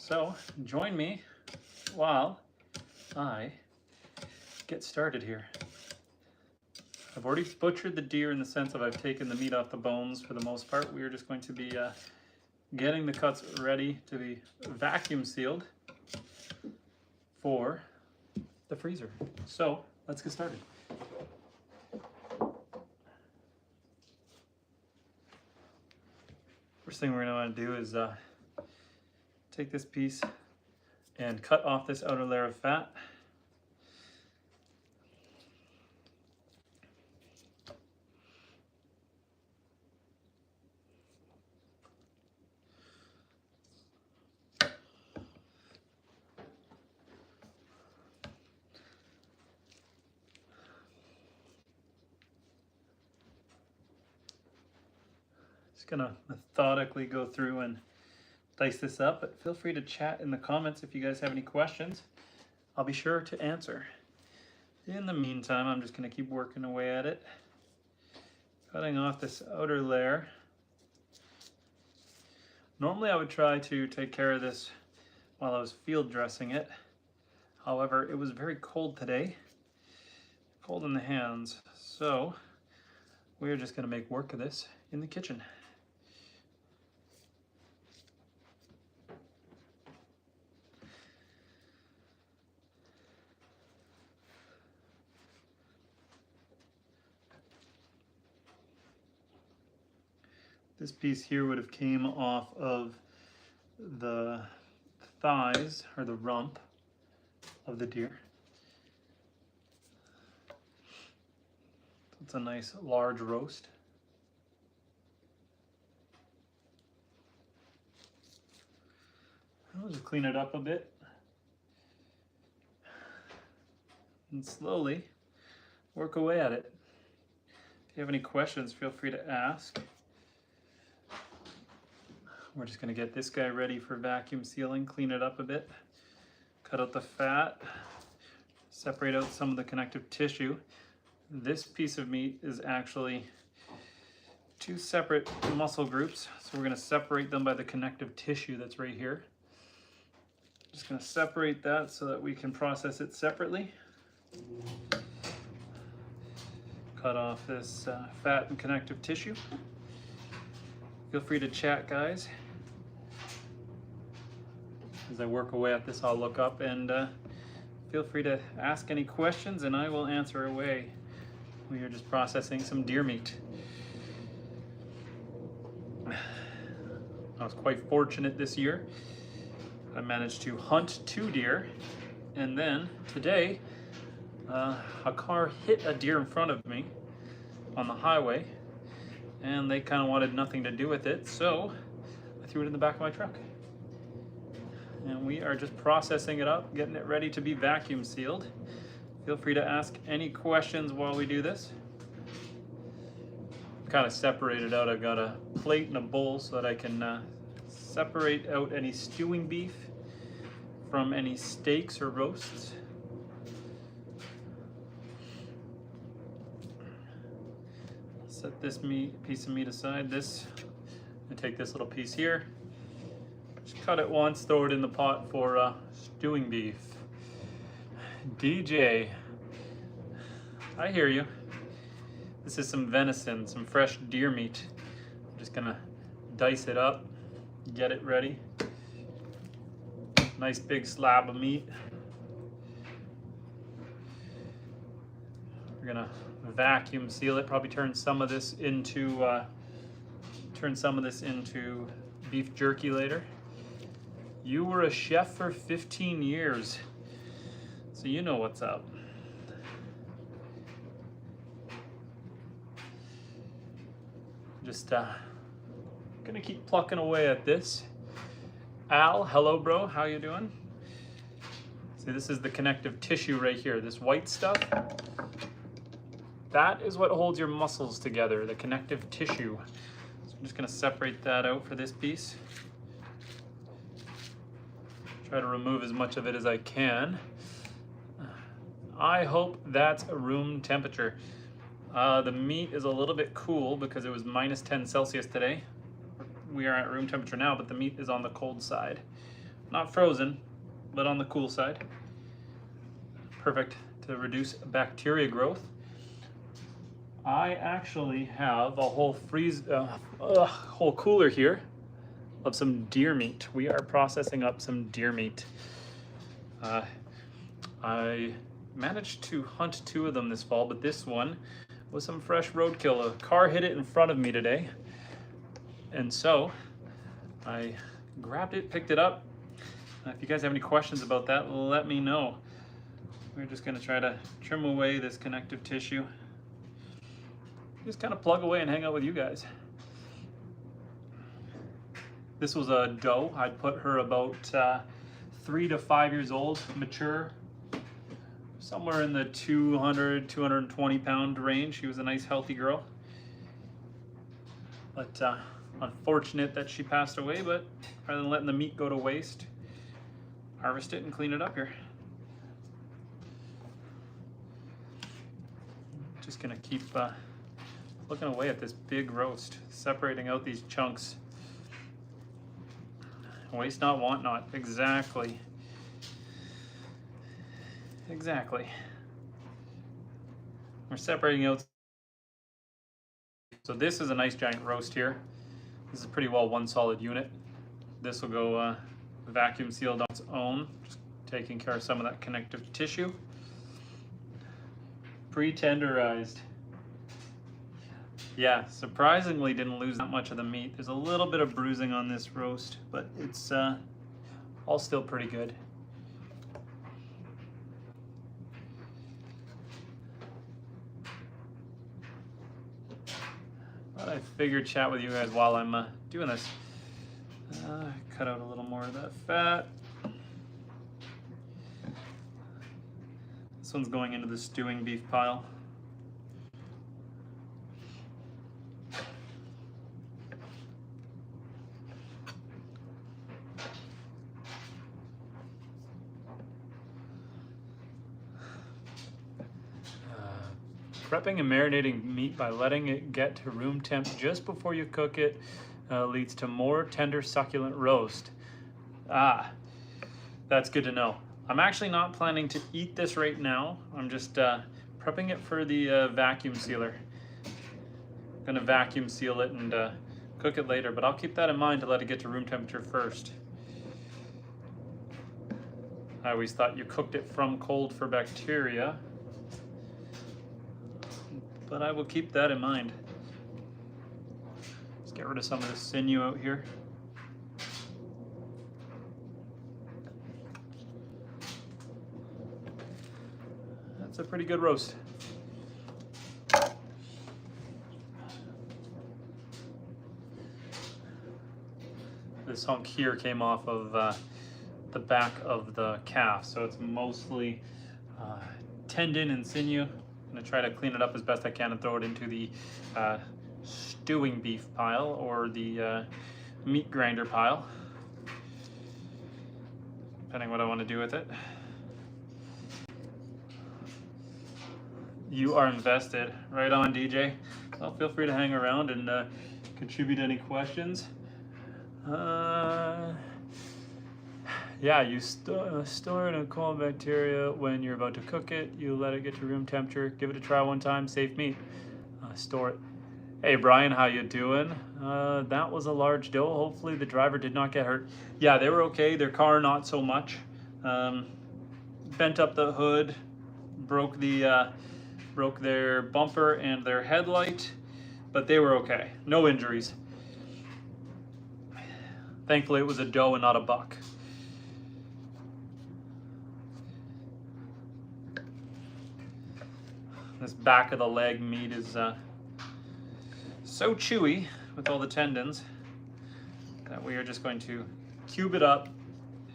So join me while I get started here. I've already butchered the deer in the sense of I've taken the meat off the bones for the most part. We are just going to be getting the cuts ready to be vacuum sealed for the freezer. So let's get started. First thing we're going to want to do is take this piece and cut off this outer layer of fat. Just gonna methodically go through and dice this up, but feel free to chat in the comments if you guys have any questions. I'll be sure to answer. In the meantime, I'm just gonna keep working away at it, cutting off this outer layer. Normally I would try to take care of this while I was field dressing it. However, it was very cold today, cold in the hands, so we're just gonna make work of this in the kitchen. This piece here would have came off of the thighs or the rump of the deer. It's a nice large roast. I'll just clean it up a bit and slowly work away at it. If you have any questions, feel free to ask. We're just going to get this guy ready for vacuum sealing, clean it up a bit, cut out the fat, separate out some of the connective tissue. This piece of meat is actually two separate muscle groups, so we're going to separate them by the connective tissue that's right here. Just going to separate that so that we can process it separately. Cut off this fat and connective tissue. Feel free to chat, guys. As I work away at this, I'll look up and feel free to ask any questions and I will answer away. We are just processing some deer meat. I was quite fortunate this year. I managed to hunt 2 deer, and then today a car hit a deer in front of me on the highway, and they kind of wanted nothing to do with it, so I threw it in the back of my truck. And we are just processing it up, getting it ready to be vacuum sealed. Feel free to ask any questions while we do this. Kind of separated out. I've got a plate and a bowl so that I can separate out any stewing beef from any steaks or roasts. Set this piece of meat aside. I take this little piece here, just cut it once, throw it in the pot for stewing beef. DJ, I hear you. This is some venison, some fresh deer meat. I'm just gonna dice it up, get it ready. Nice big slab of meat. We're gonna vacuum seal it, probably turn some of this into beef jerky later. You were a chef for 15 years, so you know what's up. Just gonna keep plucking away at this. Al, hello bro, how you doing? See, this is the connective tissue right here, this white stuff. That is what holds your muscles together, the connective tissue. So I'm just gonna separate that out for this piece. Try to remove as much of it as I can. I hope that's room temperature. The meat is a little bit cool because it was -10 Celsius today. We are at room temperature now, but the meat is on the cold side. not frozen, but on the cool side. Perfect to reduce bacteria growth. I actually have a whole whole cooler here of some deer meat. We are processing up some deer meat. I managed to hunt 2 of them this fall, but this one was some fresh roadkill. A car hit it in front of me today, and so I grabbed it, picked it up. If you guys have any questions about that, let me know. We're just gonna try to trim away this connective tissue. Just kind of plug away and hang out with you guys. This was a doe. I'd put her about 3 to 5 years old, mature, somewhere in the 200, 220 pound range. She was a nice healthy girl. But unfortunate that she passed away, but rather than letting the meat go to waste, harvest it and clean it up here. Just gonna keep looking away at this big roast, separating out these chunks. Waste not, want not. Exactly. Exactly. We're separating out. So this is a nice giant roast here. This is pretty well one solid unit. This will go vacuum sealed on its own, just taking care of some of that connective tissue. Pre-tenderized. Yeah, surprisingly didn't lose that much of the meat. There's a little bit of bruising on this roast, but it's all still pretty good. But I figured chat with you guys while I'm doing this. Cut out a little more of that fat. This one's going into the stewing beef pile. Prepping and marinating meat by letting it get to room temp just before you cook it leads to more tender, succulent roast. Ah, that's good to know. I'm actually not planning to eat this right now. I'm just prepping it for the vacuum sealer. I'm gonna vacuum seal it and cook it later, but I'll keep that in mind to let it get to room temperature first. I always thought you cooked it from cold for bacteria, but I will keep that in mind. Let's get rid of some of the sinew out here. That's a pretty good roast. This hunk here came off of the back of the calf, so it's mostly tendon and sinew. I'm gonna try to clean it up as best I can and throw it into the stewing beef pile or the meat grinder pile, depending what I want to do with it. You are invested. Right on, DJ. Well, feel free to hang around and contribute any questions. Yeah, you store it in cold bacteria when you're about to cook it. You let it get to room temperature. Give it a try one time. Safe meat. Store it. Hey Brian, how you doing? That was a large doe. Hopefully the driver did not get hurt. Yeah, they were okay. Their car not so much. Bent up the hood, broke their bumper and their headlight, but they were okay. No injuries. Thankfully it was a doe and not a buck. This back of the leg meat is so chewy with all the tendons that we are just going to cube it up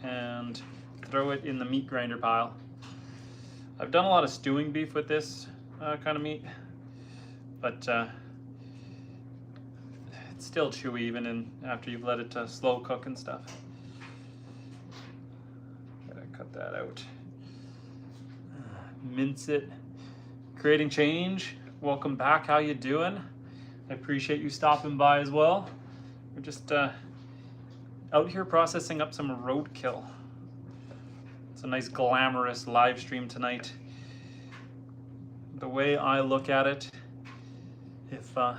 and throw it in the meat grinder pile. I've done a lot of stewing beef with this kind of meat, but it's still chewy even after you've let it slow cook and stuff. Gotta cut that out. Mince it. Creating change. Welcome back. How you doing? I appreciate you stopping by as well. We're just out here processing up some roadkill. It's a nice glamorous live stream tonight. The way I look at it, if an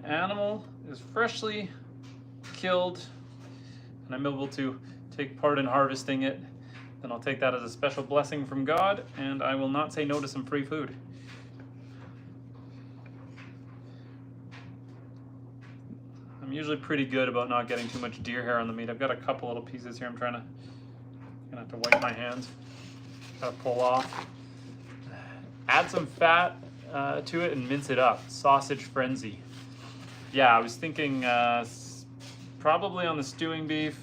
animal is freshly killed and I'm able to take part in harvesting it, then I'll take that as a special blessing from God, and I will not say no to some free food. I'm usually pretty good about not getting too much deer hair on the meat. I've got a couple little pieces here I'm gonna have to wipe my hands. Gotta pull off. Add some fat to it and mince it up. Sausage frenzy. Yeah, I was thinking probably on the stewing beef.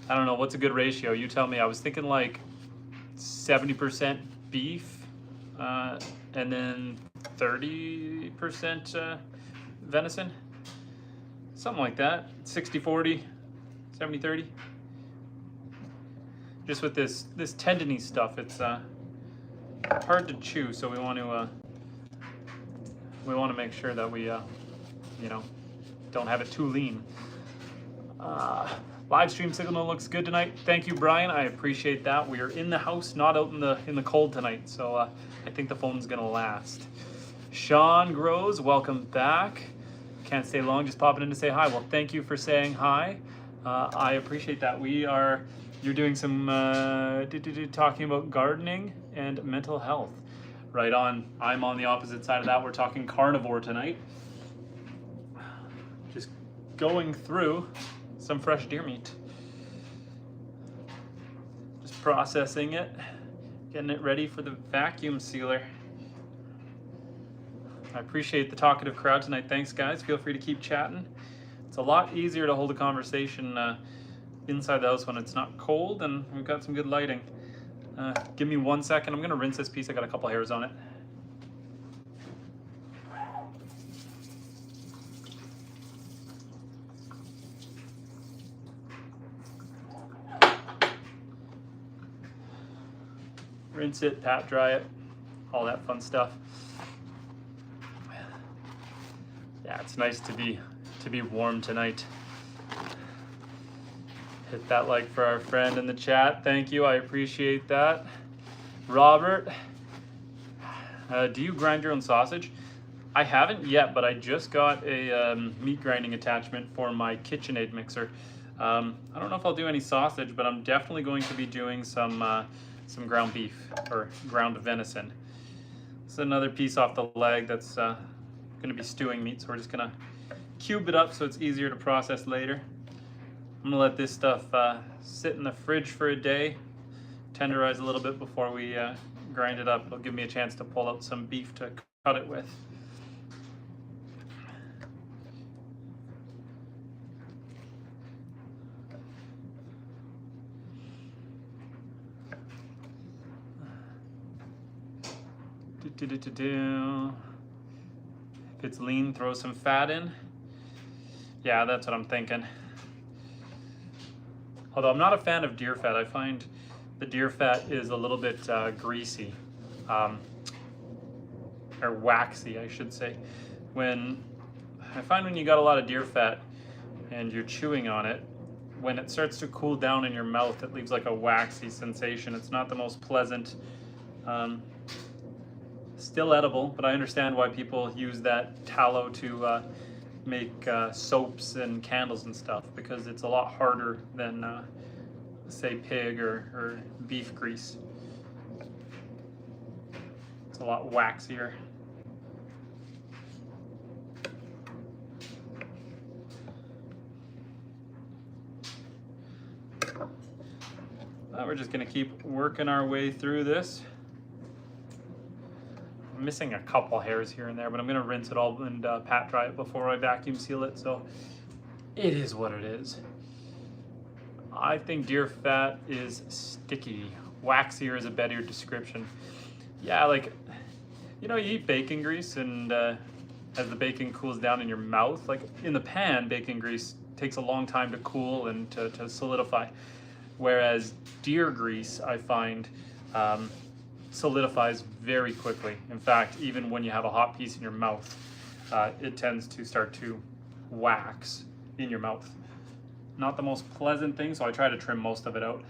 I don't know, what's a good ratio? You tell me. I was thinking like 70% beef and then 30% venison. Something like that. 60-40, 70-30. Just with this tendony stuff, it's hard to chew, so we want to make sure that we don't have it too lean. Live stream signal looks good tonight. Thank you, Brian. I appreciate that. We are in the house, not out in the cold tonight, so I think the phone's gonna last. Sean Groves, welcome back. Can't stay long, just popping in to say hi. Well, thank you for saying hi. I appreciate that. You're doing some talking about gardening and mental health. Right on. I'm on the opposite side of that. We're talking carnivore tonight. Just going through some fresh deer meat. Just processing it, getting it ready for the vacuum sealer. I appreciate the talkative crowd tonight. Thanks, guys. Feel free to keep chatting. It's a lot easier to hold a conversation inside the house when it's not cold and we've got some good lighting. Give me 1 second. I'm going to rinse this piece. I got a couple hairs on it. Rinse it, pat dry it, all that fun stuff. Yeah, it's nice to be warm tonight. Hit that like for our friend in the chat. Thank you, I appreciate that. Robert, do you grind your own sausage? I haven't yet, but I just got a meat grinding attachment for my KitchenAid mixer. I don't know if I'll do any sausage, but I'm definitely going to be doing some ground beef or ground venison. This is another piece off the leg that's going to be stewing meat, so we're just going to cube it up so it's easier to process later. I'm going to let this stuff sit in the fridge for a day, tenderize a little bit before we grind it up. It'll give me a chance to pull out some beef to cut it with. If it's lean, throw some fat in. Yeah, that's what I'm thinking. Although I'm not a fan of deer fat. I find the deer fat is a little bit greasy, or waxy, I should say. When you got a lot of deer fat and you're chewing on it, when it starts to cool down in your mouth, it leaves like a waxy sensation. It's not the most pleasant. Still edible, but I understand why people use that tallow to make soaps and candles and stuff, because it's a lot harder than say pig or beef grease. It's a lot waxier. We're just gonna keep working our way through this. I'm missing a couple hairs here and there, but I'm gonna rinse it all and pat dry it before I vacuum seal it, so it is what it is. I think deer fat is sticky. Waxier is a better description. Yeah, like, you eat bacon grease, and as the bacon cools down in your mouth, like in the pan, bacon grease takes a long time to cool and to solidify. Whereas deer grease, I find, solidifies very quickly. In fact, even when you have a hot piece in your mouth, it tends to start to wax in your mouth. not the most pleasant thing, so I try to trim most of it out.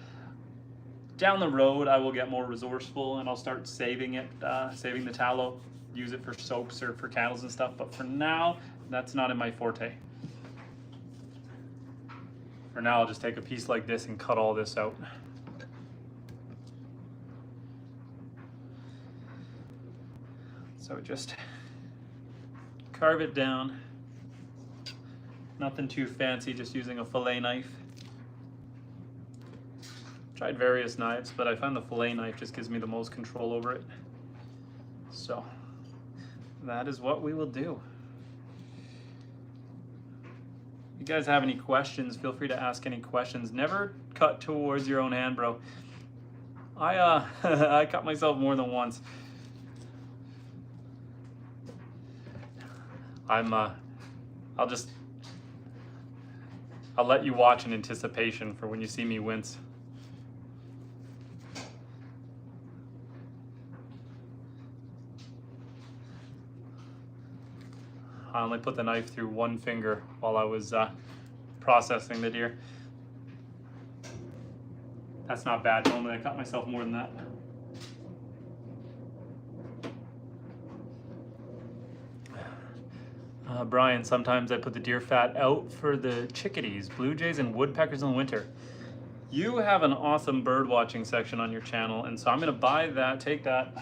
Down the road, I will get more resourceful and I'll start saving it, saving the tallow, use it for soaps or for candles and stuff. But for now, that's not in my forte. For now, I'll just take a piece like this and cut all this out. So just carve it down. Nothing too fancy, just using a fillet knife. Tried various knives, but I find the fillet knife just gives me the most control over it. So that is what we will do. If you guys have any questions, feel free to ask any questions. Never cut towards your own hand, bro. I cut myself more than once. I'll let you watch in anticipation for when you see me wince. I only put the knife through one finger while I was processing the deer. That's not bad. Normally I cut myself more than that. Brian, sometimes I put the deer fat out for the chickadees, blue jays, and woodpeckers in the winter. You have an awesome bird watching section on your channel, and so I'm gonna buy that, take that.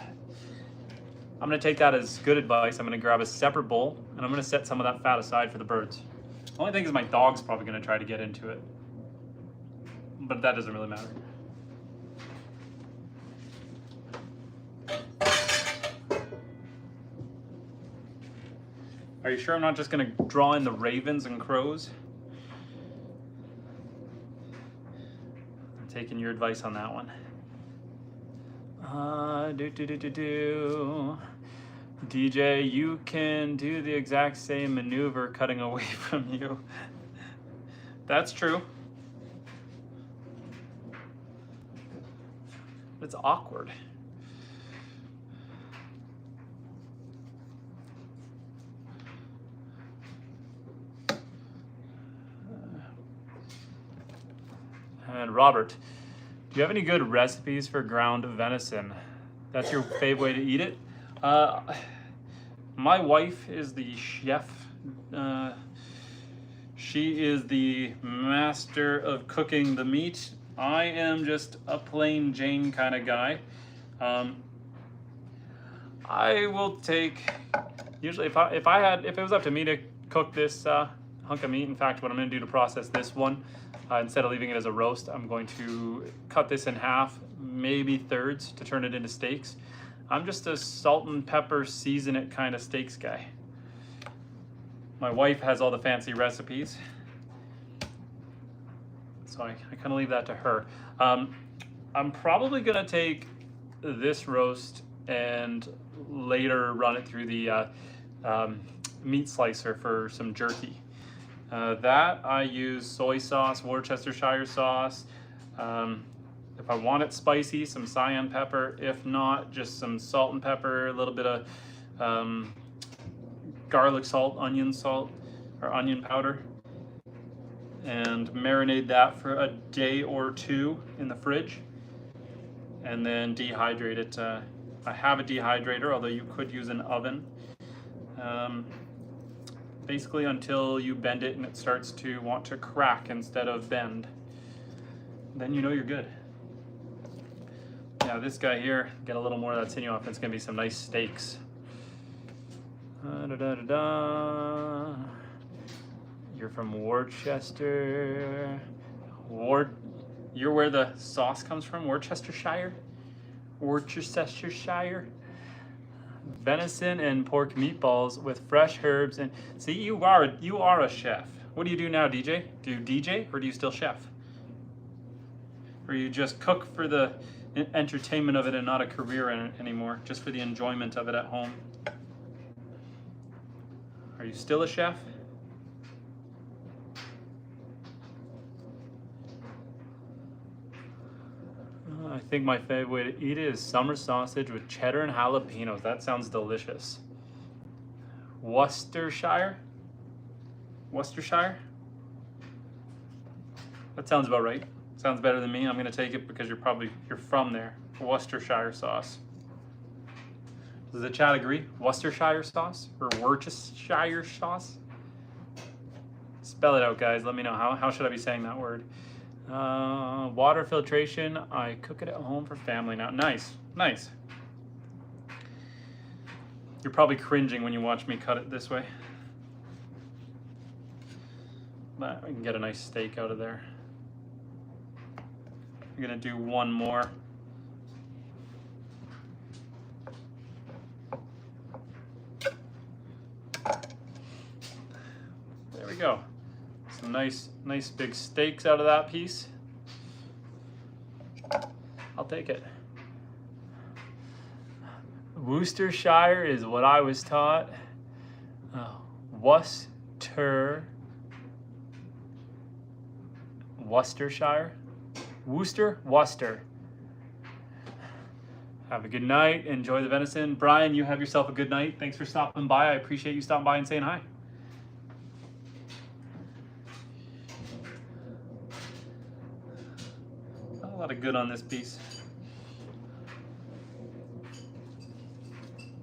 I'm gonna take that as good advice. I'm gonna grab a separate bowl, and I'm gonna set some of that fat aside for the birds. The only thing is my dog's probably gonna try to get into it, but that doesn't really matter. Are you sure I'm not just gonna draw in the ravens and crows? I'm taking your advice on that one. DJ, you can do the exact same maneuver cutting away from you. That's true. It's awkward. And Robert, do you have any good recipes for ground venison? That's your favorite way to eat it? My wife is the chef. She is the master of cooking the meat. I am just a plain Jane kind of guy. I will take, usually if it was up to me to cook this hunk of meat, in fact, what I'm gonna do to process this one, instead of leaving it as a roast, I'm going to cut this in half, maybe thirds, to turn it into steaks. I'm just a salt and pepper, season it kind of steaks guy. My wife has all the fancy recipes, so I kind of leave that to her. I'm probably gonna take this roast and later run it through the meat slicer for some jerky. That I use soy sauce, Worcestershire sauce. If I want it spicy, some cayenne pepper. If not, just some salt and pepper, a little bit of garlic salt, or onion powder. And marinate that for a day or two in the fridge. And then dehydrate it. I have a dehydrator, although you could use an oven. Basically until you bend it and it starts to want to crack instead of bend. Then you know you're good. Yeah, this guy here, get a little more of that sinew off. It's gonna be some nice steaks. You're from Worcester. You're where the sauce comes from, Worcestershire? Worcestershire? Venison and pork meatballs with fresh herbs and see, you are a chef. What do you do now, DJ? Do you DJ or do you still chef? Or you just cook for the entertainment of it and not a career in it anymore, just for the enjoyment of it at home? Are you still a chef? I think my favorite way to eat it is summer sausage with cheddar and jalapenos. That sounds delicious. Worcestershire? Worcestershire? That sounds about right. Sounds better than me. I'm gonna take it because you're from there. Worcestershire sauce. Does the chat agree? Worcestershire sauce or Worcestershire sauce? Spell it out, guys. Let me know. How should I be saying that word? Water filtration. I cook it at home for family now. Nice, nice. You're probably cringing when you watch me cut it this way. But I can get a nice steak out of there. I'm gonna do one more. There we go. Some nice big steaks out of that piece. I'll take it. Worcestershire is what I was taught. Worcestershire. Worcester. Have a good night. Enjoy the venison. Brian, you have yourself a good night. Thanks for stopping by. I appreciate you stopping by and saying hi. A lot of good on this piece.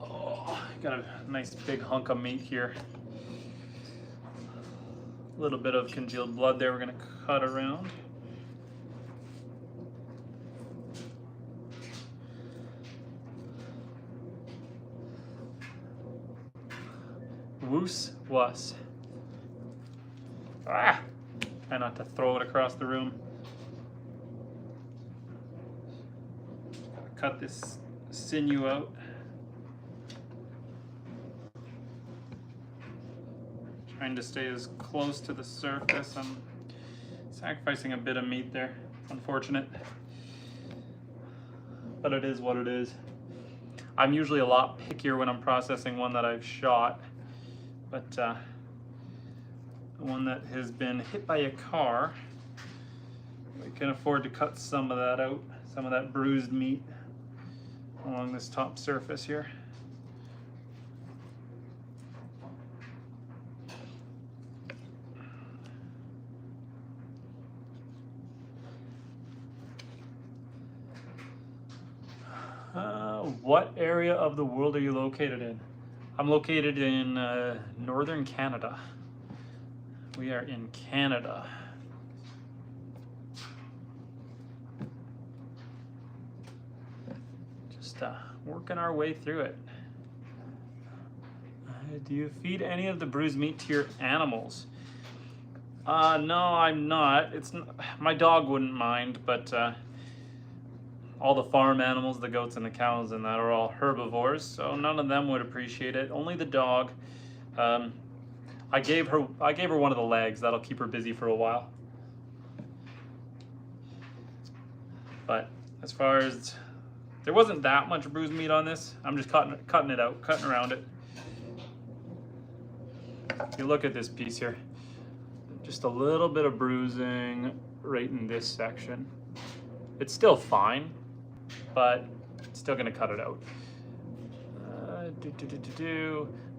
Oh, got a nice big hunk of meat here. A little bit of congealed blood there we're going to cut around. Woos was. Ah! Try not to throw it across the room. Gotta cut this sinew out. Trying to stay as close to the surface. I'm sacrificing a bit of meat there. Unfortunate. But it is what it is. I'm usually a lot pickier when I'm processing one that I've shot. But one that has been hit by a car, we can afford to cut some of that out, some of that bruised meat along this top surface here. What area of the world are you located in? I'm located in northern Canada. We are in Canada. Just working our way through it. Do you feed any of the bruised meat to your animals? No, I'm not. My dog wouldn't mind, but all the farm animals, the goats and the cows and that, are all herbivores, so none of them would appreciate it. Only the dog. I gave her one of the legs. That'll keep her busy for a while. But as far as, there wasn't that much bruised meat on this. I'm just cutting it out, cutting around it. If you look at this piece here, just a little bit of bruising right in this section. It's still fine, but still gonna cut it out.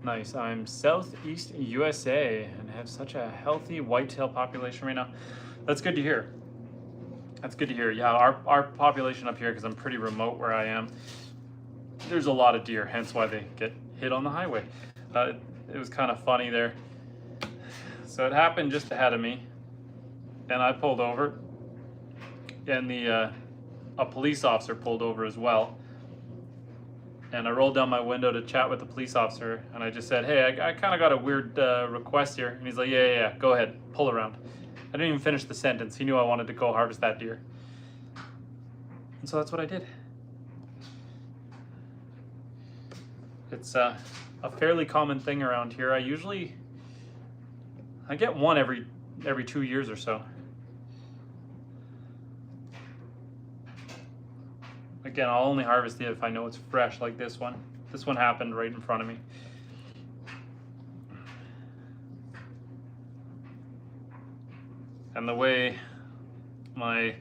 Nice. I'm Southeast USA and have such a healthy whitetail population right now. That's good to hear. That's good to hear. Yeah, our population up here, because I'm pretty remote where I am, there's a lot of deer, hence why they get hit on the highway. It was kind of funny there. So it happened just ahead of me, and I pulled over, and a police officer pulled over as well. And I rolled down my window to chat with the police officer, and I just said, hey, I kind of got a weird request here. And he's like, yeah, go ahead, pull around. I didn't even finish the sentence. He knew I wanted to go harvest that deer. And so that's what I did. It's a fairly common thing around here. I get one every 2 years or so. Again, I'll only harvest it if I know it's fresh, like this one. This one happened right in front of me. And the way my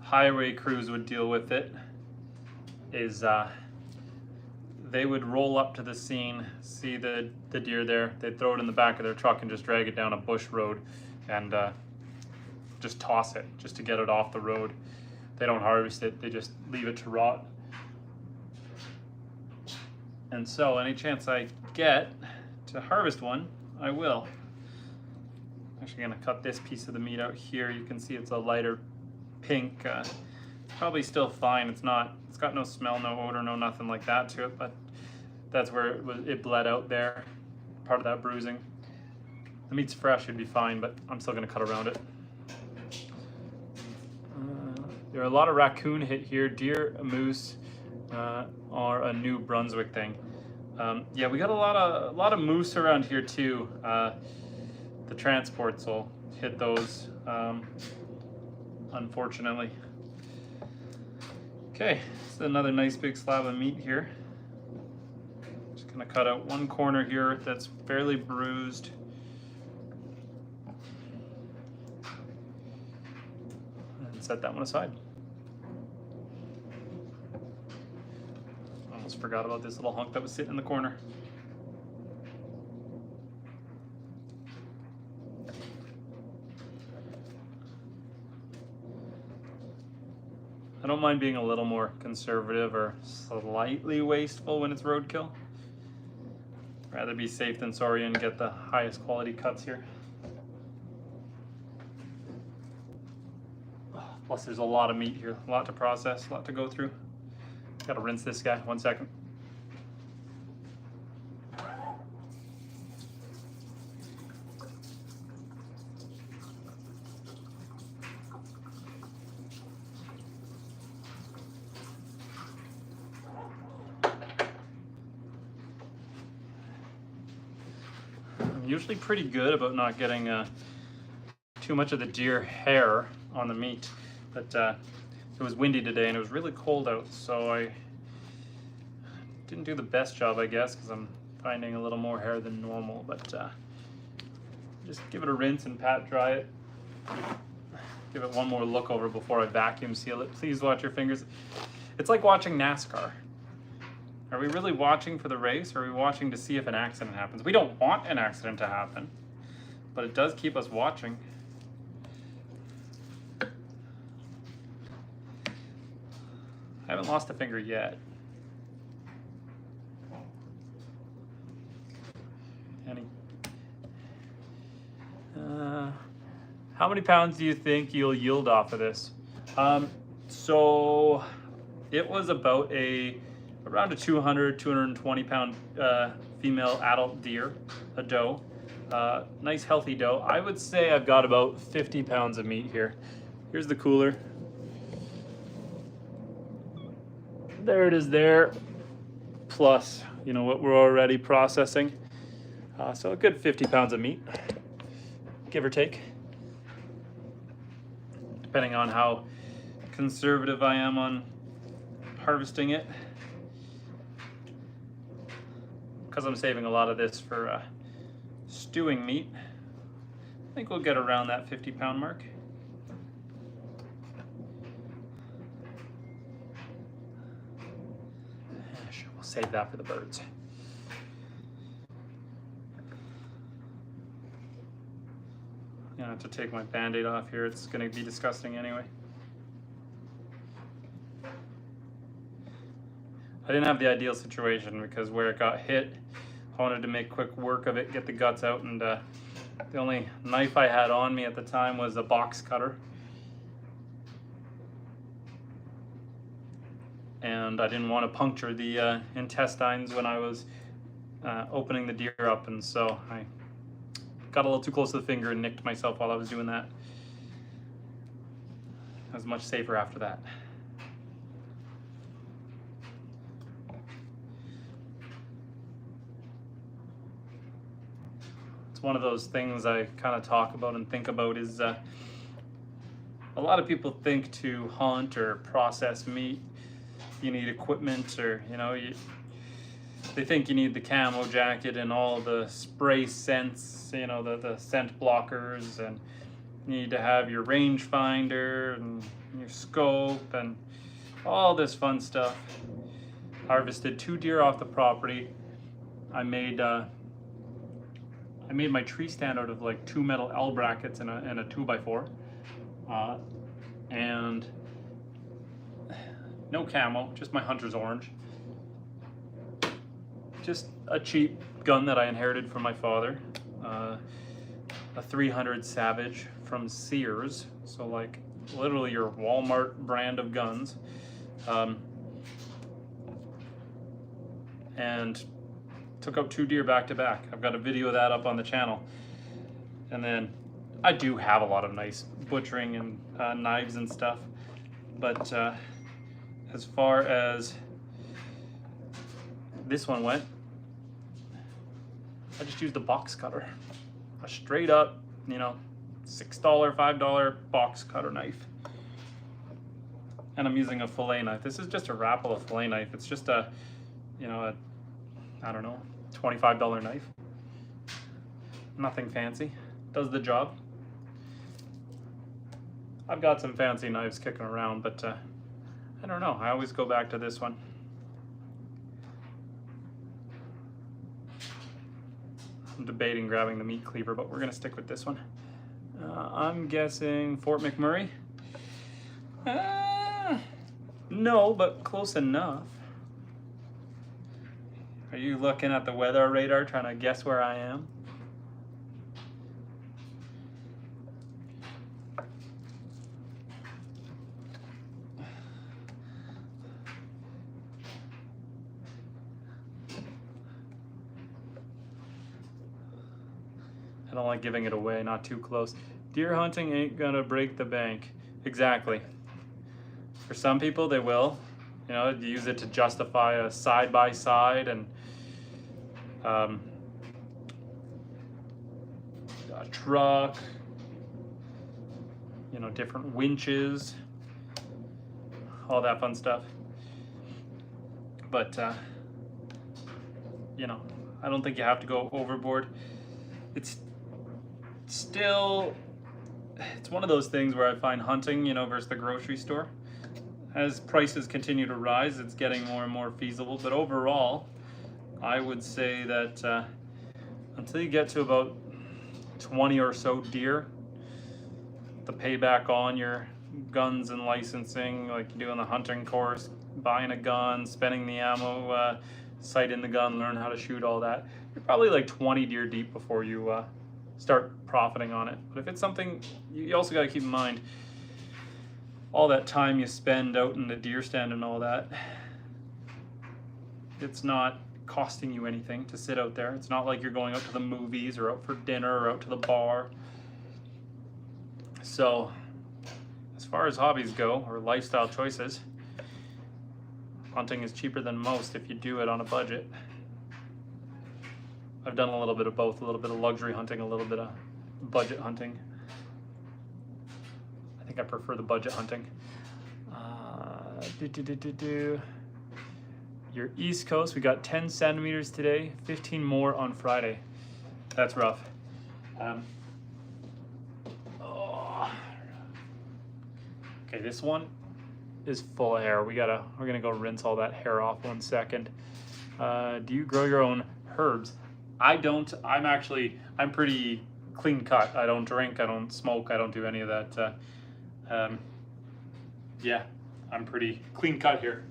highway crews would deal with it is they would roll up to the scene, see the deer there, they'd throw it in the back of their truck and just drag it down a bush road. And just toss it just to get it off the road. They don't harvest it, they just leave it to rot. And so any chance I get to harvest one, I will. I'm actually gonna cut this piece of the meat out here. You can see it's a lighter pink. Probably still fine. It's got no smell, no odor, no nothing like that to it, but that's where it bled out there, part of that bruising. The meat's fresh, it'd be fine, but I'm still gonna cut around it. There are a lot of raccoon hit here. Deer, moose are a New Brunswick thing. Yeah, we got a lot of moose around here too. The transports will hit those, unfortunately. Okay, this is another nice big slab of meat here. Just gonna cut out one corner here that's fairly bruised. And set that one aside. Almost forgot about this little hunk that was sitting in the corner. I don't mind being a little more conservative or slightly wasteful when it's roadkill. Rather be safe than sorry and get the highest quality cuts here. Plus there's a lot of meat here, a lot to process, a lot to go through. Gotta rinse this guy, 1 second. Usually pretty good about not getting too much of the deer hair on the meat, but it was windy today and it was really cold out, so I didn't do the best job, I guess, because I'm finding a little more hair than normal. But just give it a rinse and pat dry it. Give it one more look over before I vacuum seal it. Please watch your fingers. It's like watching NASCAR. Are we really watching for the race, or are we watching to see if an accident happens? We don't want an accident to happen, but it does keep us watching. I haven't lost a finger yet. How many pounds do you think you'll yield off of this? So it was about around a 200, 220 pound female adult deer, a doe. Nice healthy doe. I would say I've got about 50 pounds of meat here. Here's the cooler. There it is there, plus, you know, what we're already processing. So a good 50 pounds of meat, give or take, depending on how conservative I am on harvesting it. Because I'm saving a lot of this for stewing meat, I think we'll get around that 50 pound mark. Sure, we'll save that for the birds. I'm gonna have to take my Band-Aid off here. It's gonna be disgusting anyway. I didn't have the ideal situation because where it got hit, I wanted to make quick work of it, get the guts out, and the only knife I had on me at the time was a box cutter. And I didn't want to puncture the intestines when I was opening the deer up, and so I got a little too close to the finger and nicked myself while I was doing that. I was much safer after that. It's one of those things I kind of talk about and think about is a lot of people think to hunt or process meat, you need equipment, or, you know, they think you need the camo jacket and all the spray scents, you know, the scent blockers, and you need to have your rangefinder and your scope and all this fun stuff. Harvested 2 deer off the property. I made my tree stand out of like 2 metal L brackets and a 2x4. and no camo, just my hunter's orange. Just a cheap gun that I inherited from my father. A 300 Savage from Sears, so like literally your Walmart brand of guns. And took out 2 deer back to back. I've got a video of that up on the channel. And then I do have a lot of nice butchering and knives and stuff, but as far as this one went, I just used a box cutter, a straight up, you know, $6, $5 box cutter knife. And I'm using a fillet knife. This is just a Rapala fillet knife. It's just a, you know, I don't know, $25 knife. Nothing fancy, does the job. I've got some fancy knives kicking around, but I don't know, I always go back to this one. I'm debating grabbing the meat cleaver, but we're gonna stick with this one. I'm guessing Fort McMurray. No, but close enough. Are you looking at the weather radar trying to guess where I am? I don't like giving it away, not too close. Deer hunting ain't gonna break the bank. Exactly. For some people they will. You know, use it to justify a side-by-side and a truck, you know, different winches, all that fun stuff. But, you know, I don't think you have to go overboard. It's still, it's one of those things where I find hunting, you know, versus the grocery store. As prices continue to rise, it's getting more and more feasible. But overall, I would say that until you get to about 20 or so deer, the payback on your guns and licensing, like you do on the hunting course, buying a gun, spending the ammo, sighting the gun, learn how to shoot, all that, you're probably like 20 deer deep before you start profiting on it. But if it's something, you also got to keep in mind, all that time you spend out in the deer stand and all that, it's not costing you anything to sit out there. It's not like you're going out to the movies or out for dinner or out to the bar. So as far as hobbies go, or lifestyle choices, hunting is cheaper than most if you do it on a budget. I've done a little bit of both, a little bit of luxury hunting, a little bit of budget hunting. I think I prefer the budget hunting. Your East Coast, we got 10 centimeters today, 15 more on Friday. That's rough. Okay, this one is full of hair. We're gonna go rinse all that hair off 1 second. Do you grow your own herbs? I don't. I'm pretty clean cut. I don't drink, I don't smoke, I don't do any of that. Yeah, I'm pretty clean cut here.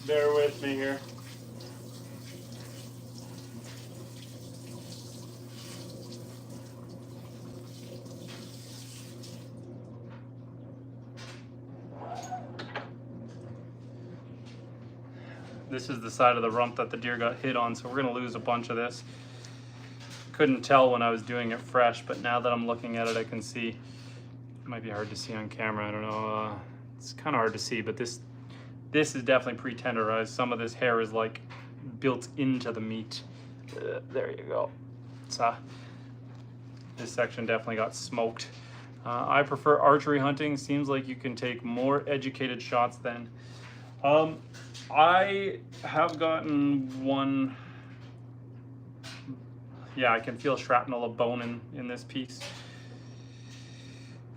Bear with me here. This is the side of the rump that the deer got hit on, so we're gonna lose a bunch of this. Couldn't tell when I was doing it fresh, but now that I'm looking at it, I can see. It might be hard to see on camera, I don't know. It's kind of hard to see, but this is definitely pre-tenderized. Some of this hair is like built into the meat. There you go. So this section definitely got smoked. I prefer archery hunting. Seems like you can take more educated shots then. I have gotten one. Yeah, I can feel shrapnel of bone in this piece.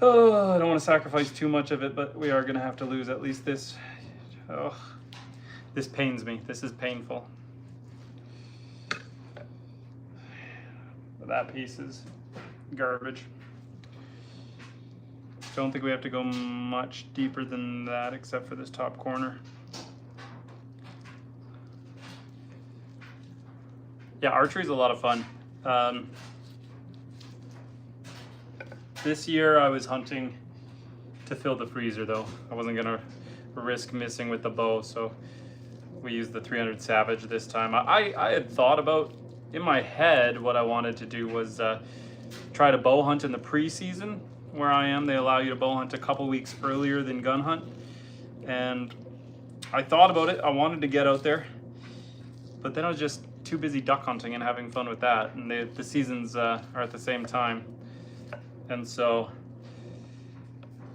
Oh, I don't want to sacrifice too much of it, but we are going to have to lose at least this. Oh, this pains me. This is painful. That piece is garbage. Don't think we have to go much deeper than that except for this top corner. Yeah, archery is a lot of fun. This year I was hunting to fill the freezer though. I wasn't gonna risk missing with the bow, so we used the 300 Savage this time. I had thought about, in my head, what I wanted to do was try to bow hunt in the preseason. Where I am, they allow you to bow hunt a couple weeks earlier than gun hunt. And I thought about it, I wanted to get out there, but then I was just too busy duck hunting and having fun with that. And the seasons are at the same time. And so,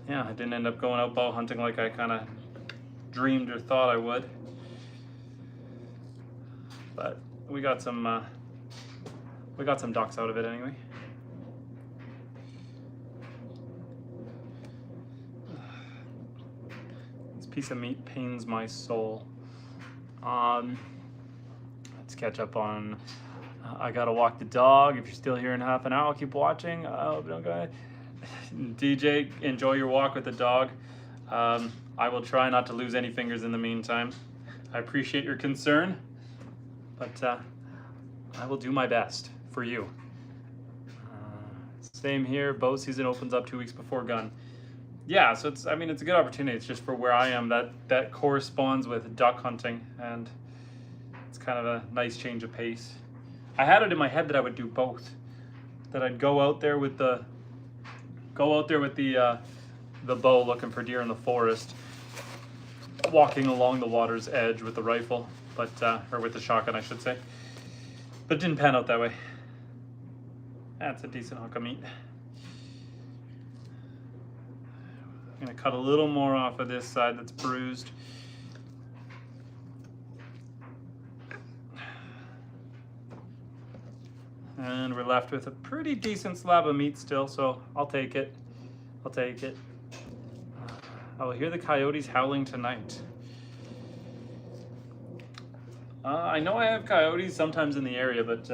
yeah, I didn't end up going out bow hunting like I kind of dreamed or thought I would. But we got some ducks out of it anyway. This piece of meat pains my soul. Let's catch up on. I gotta walk the dog. If you're still here in half an hour, I'll keep watching. Okay. DJ, enjoy your walk with the dog. I will try not to lose any fingers in the meantime. I appreciate your concern, but I will do my best for you. Same here. Bow season opens up 2 weeks before gun. Yeah, so it's a good opportunity. It's just for where I am that corresponds with duck hunting, and it's kind of a nice change of pace. I had it in my head that I would do both. That I'd go out there with the bow looking for deer in the forest, walking along the water's edge with the rifle, but or with the shotgun, I should say. But it didn't pan out that way. That's a decent hunk of meat. I'm gonna cut a little more off of this side that's bruised. And we're left with a pretty decent slab of meat still, so I'll take it. I'll take it. I will hear the coyotes howling tonight. I know I have coyotes sometimes in the area, but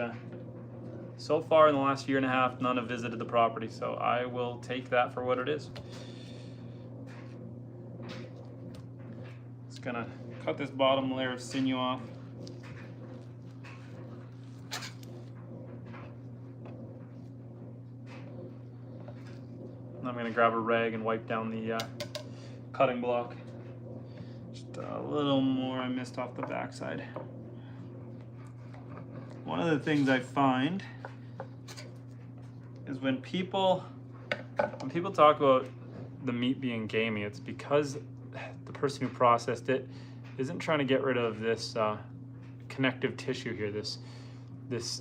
so far in the last year and a half, none have visited the property, so I will take that for what it is. Just gonna cut this bottom layer of sinew off. I'm going to grab a rag and wipe down the cutting block. Just a little more I missed off the backside. One of the things I find is when people talk about the meat being gamey, it's because the person who processed it isn't trying to get rid of this connective tissue here, this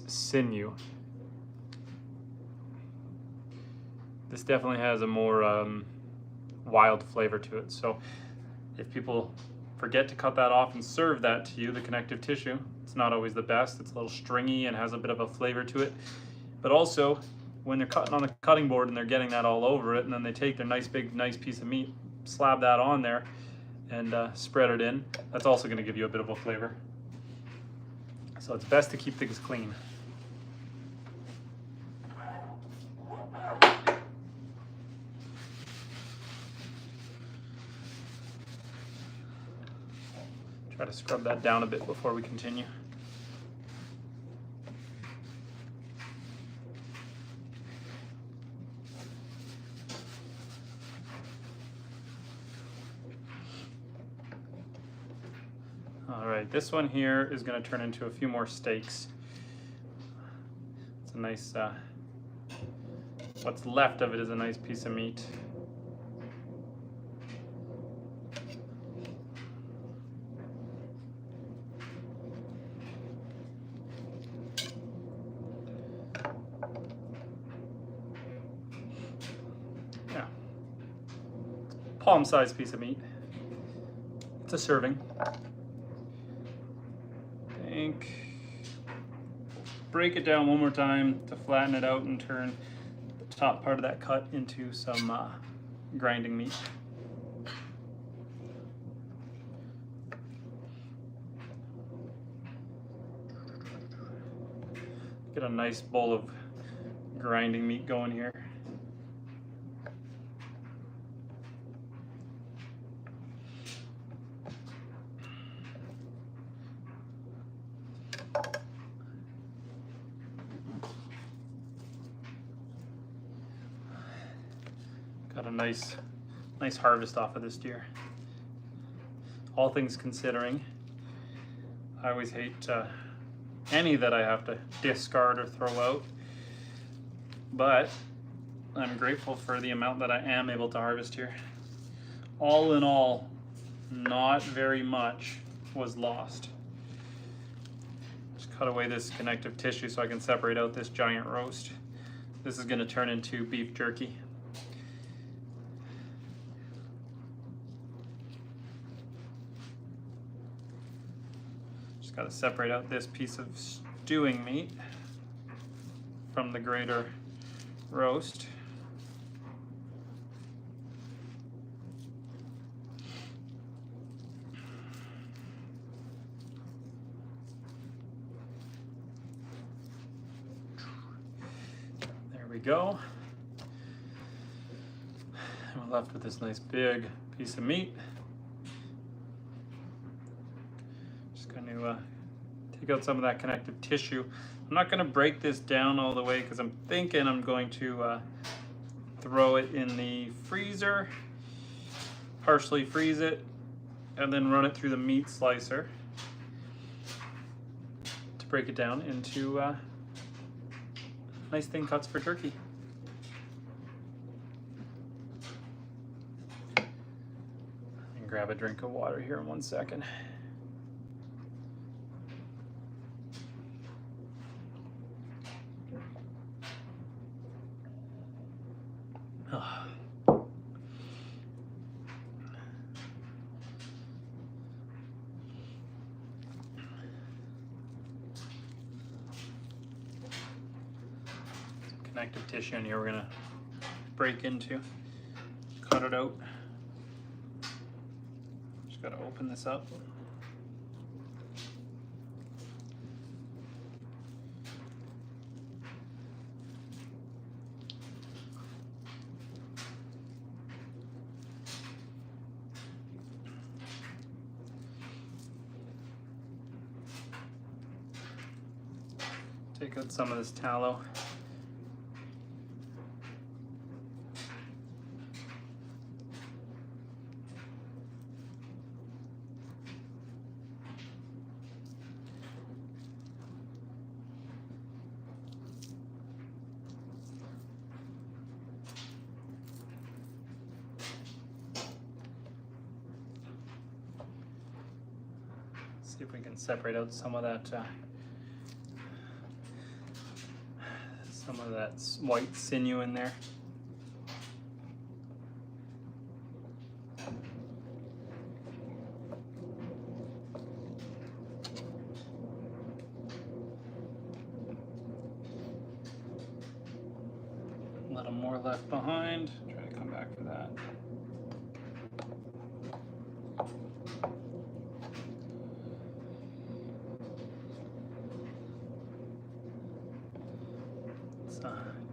sinew. This definitely has a more wild flavor to it. So if people forget to cut that off and serve that to you, the connective tissue, it's not always the best. It's a little stringy and has a bit of a flavor to it. But also, when they're cutting on the cutting board and they're getting that all over it, and then they take their nice piece of meat, slab that on there, and spread it in, that's also going to give you a bit of a flavor. So it's best to keep things clean. Try to scrub that down a bit before we continue. All right, this one here is going to turn into a few more steaks. It's a nice, what's left of it is a nice piece of meat. Palm-sized piece of meat. It's a serving. Break it down one more time to flatten it out and turn top part of that cut into some grinding meat. Get a nice bowl of grinding meat going here. Got a nice harvest off of this deer. All things considering, I always hate any that I have to discard or throw out, but I'm grateful for the amount that I am able to harvest here. All in all, not very much was lost. Just cut away this connective tissue so I can separate out this giant roast. This is going to turn into beef jerky. Got to separate out this piece of stewing meat from the greater roast. There we go. And we're left with this nice big piece of meat. Take out some of that connective tissue. I'm not going to break this down all the way because I'm thinking I'm going to throw it in the freezer, partially freeze it, and then run it through the meat slicer to break it down into nice thin cuts for turkey. And grab a drink of water here in 1 second. Connective tissue in here we're gonna break into, cut it out. Just gotta open this up. Take out some of this tallow. See if we can separate out some of that white sinew in there. A little more left behind. Try to come back for that.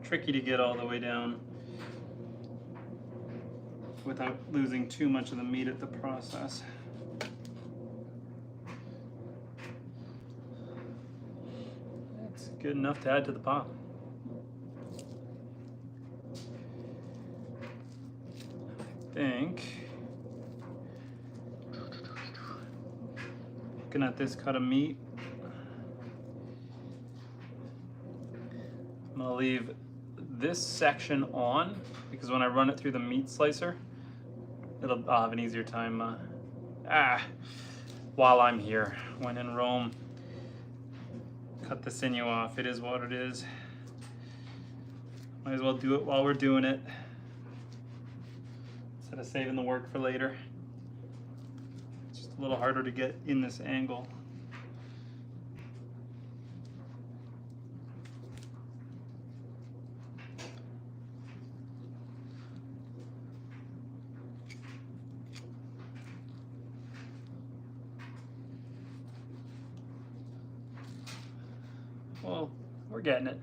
Tricky to get all the way down without losing too much of the meat at the process. That's good enough to add to the pot. I think, looking at this cut of meat, I'm gonna leave this section on because when I run it through the meat slicer, I'll have an easier time while I'm here. When in Rome, cut the sinew off. It is what it is. Might as well do it while we're doing it instead of saving the work for later. It's just a little harder to get in this angle. Well, we're getting it.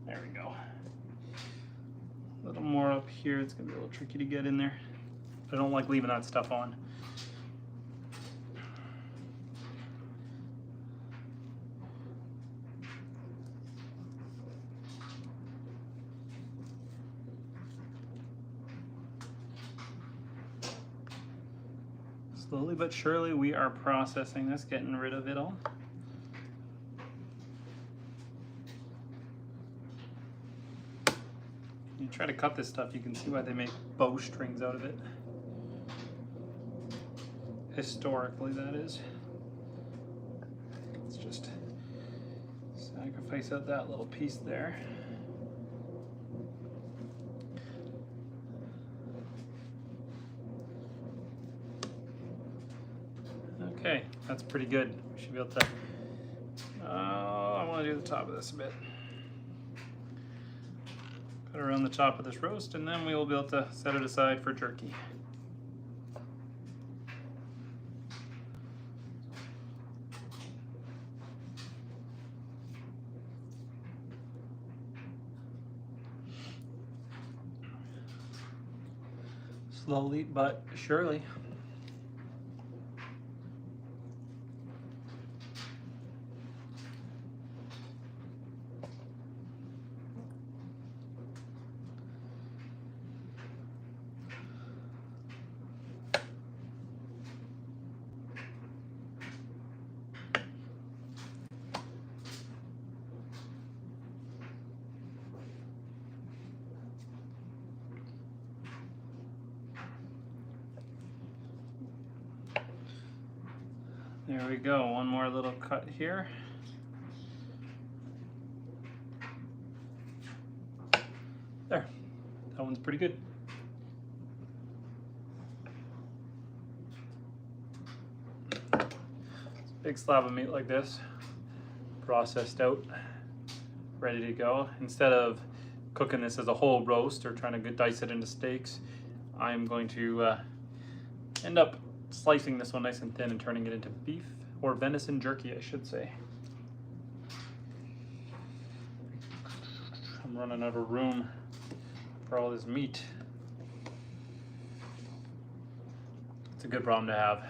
There we go. A little more up here. It's gonna be a little tricky to get in there. I don't like leaving that stuff on. Slowly but surely we are processing this, getting rid of it all. You try to cut this stuff, you can see why they make bowstrings out of it. Historically, that is. Let's just sacrifice out that little piece there. Okay, that's pretty good. We should be able to, I want to do the top of this a bit. Cut around the top of this roast, and then we will be able to set it aside for jerky. Slowly but surely. There we go, one more little cut here. There, that one's pretty good. Big slab of meat like this, processed out, ready to go. Instead of cooking this as a whole roast or trying to dice it into steaks, I'm going to end up slicing this one nice and thin and turning it into beef or venison jerky, I should say. I'm running out of room for all this meat. It's a good problem to have.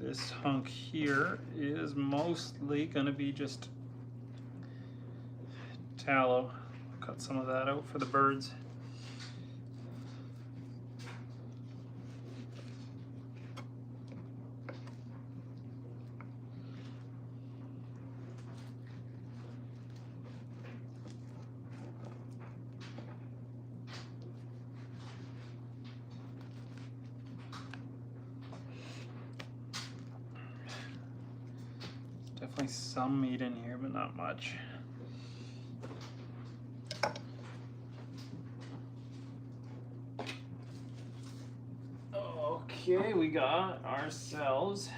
This hunk here is mostly gonna be just tallow. I'll cut some of that out for the birds. Definitely some meat in here, but not much. Okay, we got ourselves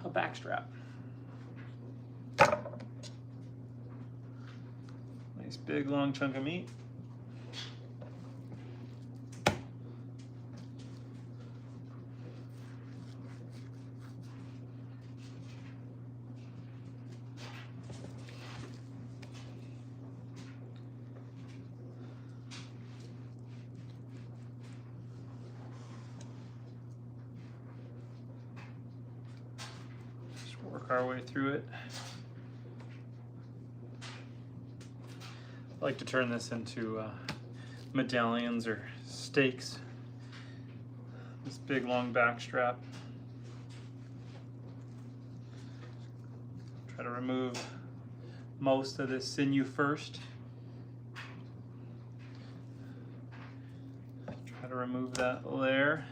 a backstrap. Nice big long chunk of meat. Work our way through it. I like to turn this into medallions or steaks. This big long back strap. Try to remove most of this sinew first. Try to remove that layer.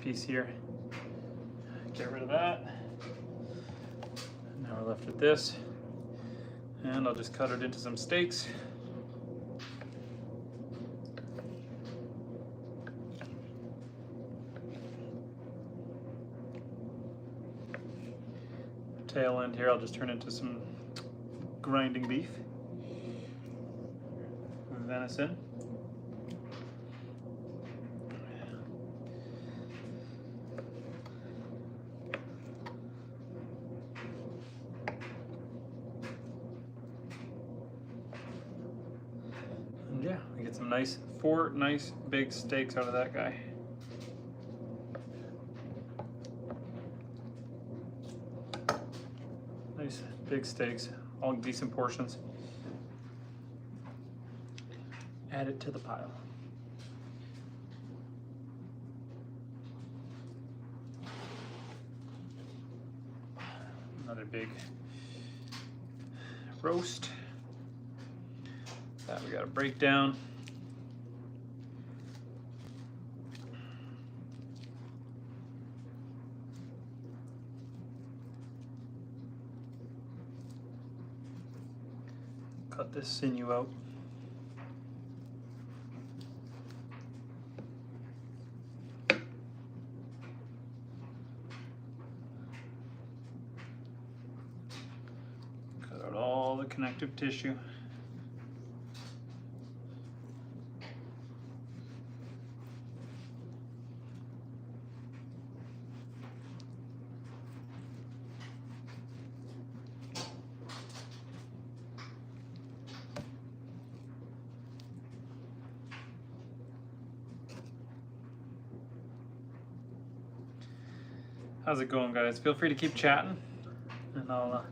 Piece here. Get rid of that. Now we're left with this, and I'll just cut it into some steaks. tail end here, I'll just turn into some grinding beef, venison. And yeah, we get some nice, 4 nice big steaks out of that guy. Nice big steaks, all decent portions. Add it to the pile. Another big roast. That we got to break down. Cut this sinew out. Cut out all the connective tissue. How's it going, guys? Feel free to keep chatting, and I'll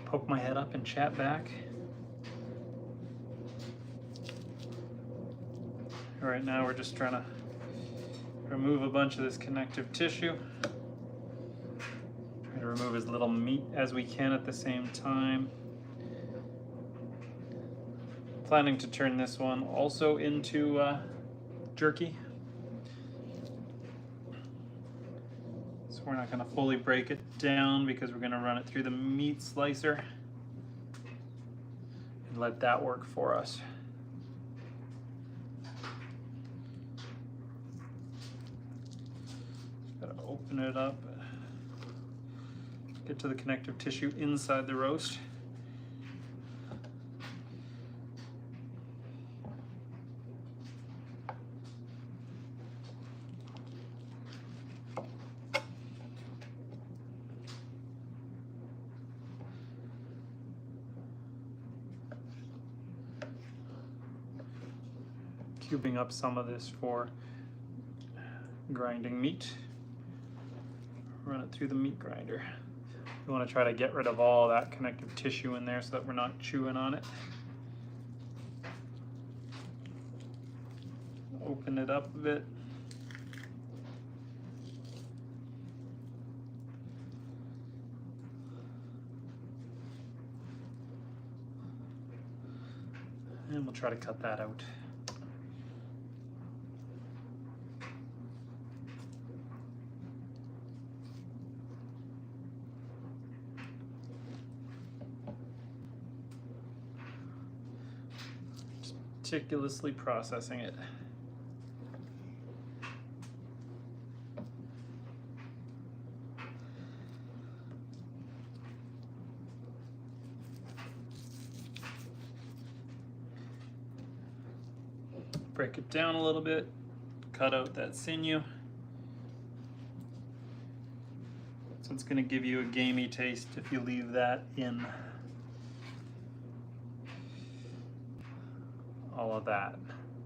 poke my head up and chat back. Right now we're just trying to remove a bunch of this connective tissue. Try to remove as little meat as we can at the same time. Planning to turn this one also into jerky. We're not going to fully break it down because we're going to run it through the meat slicer and let that work for us. Got to open it up, get to the connective tissue inside the roast. Cubing up some of this for grinding meat. Run it through the meat grinder. We want to try to get rid of all that connective tissue in there so that we're not chewing on it. Open it up a bit. And we'll try to cut that out. Meticulously processing it. Break it down a little bit, cut out that sinew. So it's going to give you a gamey taste if you leave that in. All of that.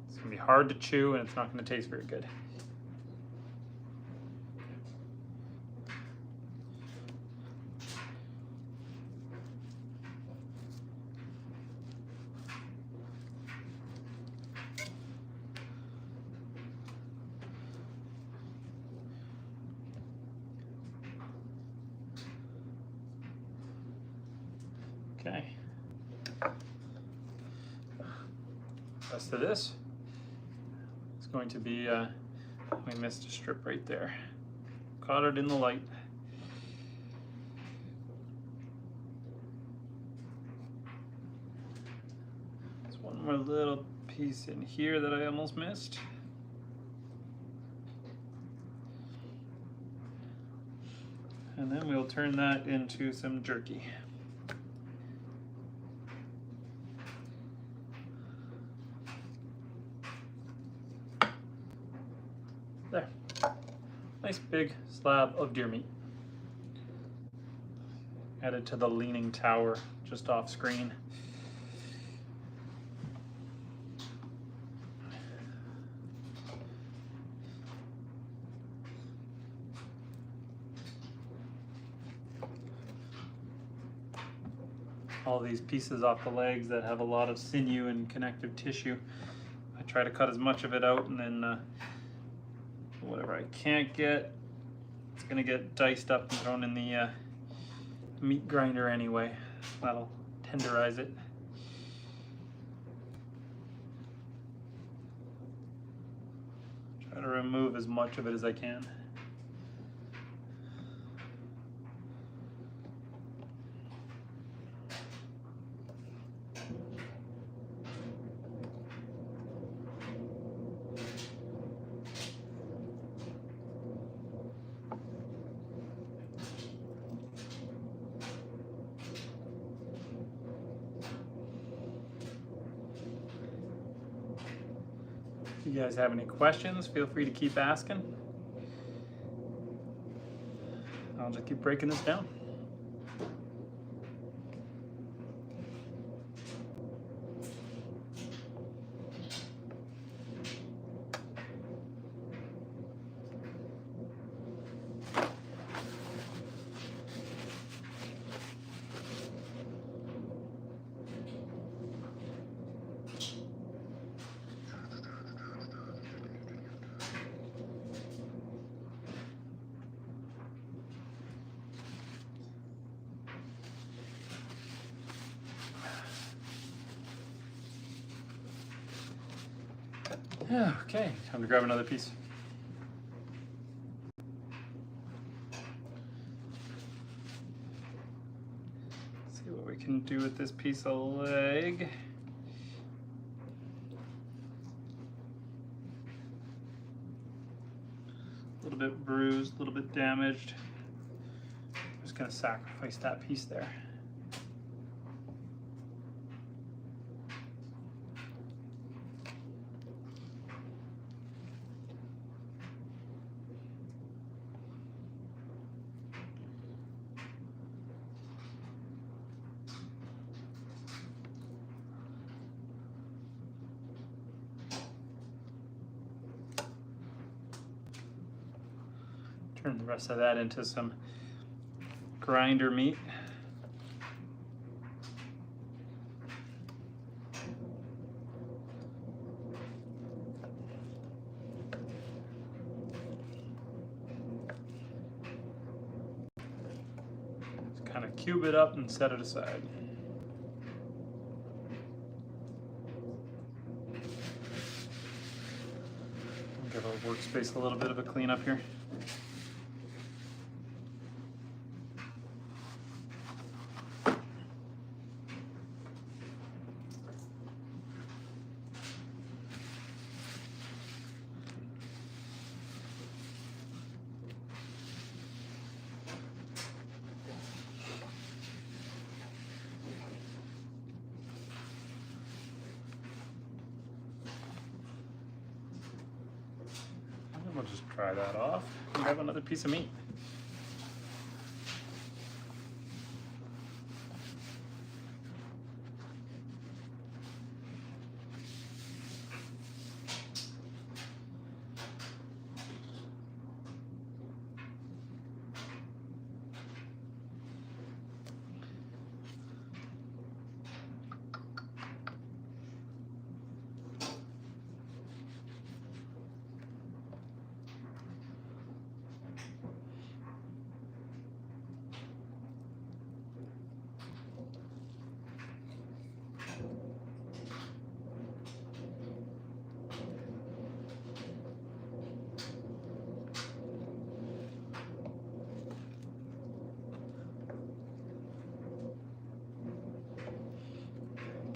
It's going to be hard to chew and it's not going to taste very good. Okay. Rest of this is going to be, we missed a strip right there. Caught it in the light. There's one more little piece in here that I almost missed. And then we'll turn that into some jerky. There. Nice big slab of deer meat. Added to the leaning tower just off screen. All these pieces off the legs that have a lot of sinew and connective tissue, I try to cut as much of it out, and then whatever I can't get, it's gonna get diced up and thrown in the meat grinder anyway. That'll tenderize it. Try to remove as much of it as I can. If you guys have any questions, feel free to keep asking. I'll just keep breaking this down. Yeah, okay, time to grab another piece. Let's see what we can do with this piece of leg. A little bit bruised, a little bit damaged. I'm just gonna sacrifice that piece there. Turn the rest of that into some grinder meat. Just kind of cube it up and set it aside. Give our workspace a little bit of a cleanup here. We'll just dry that off and have another piece of meat.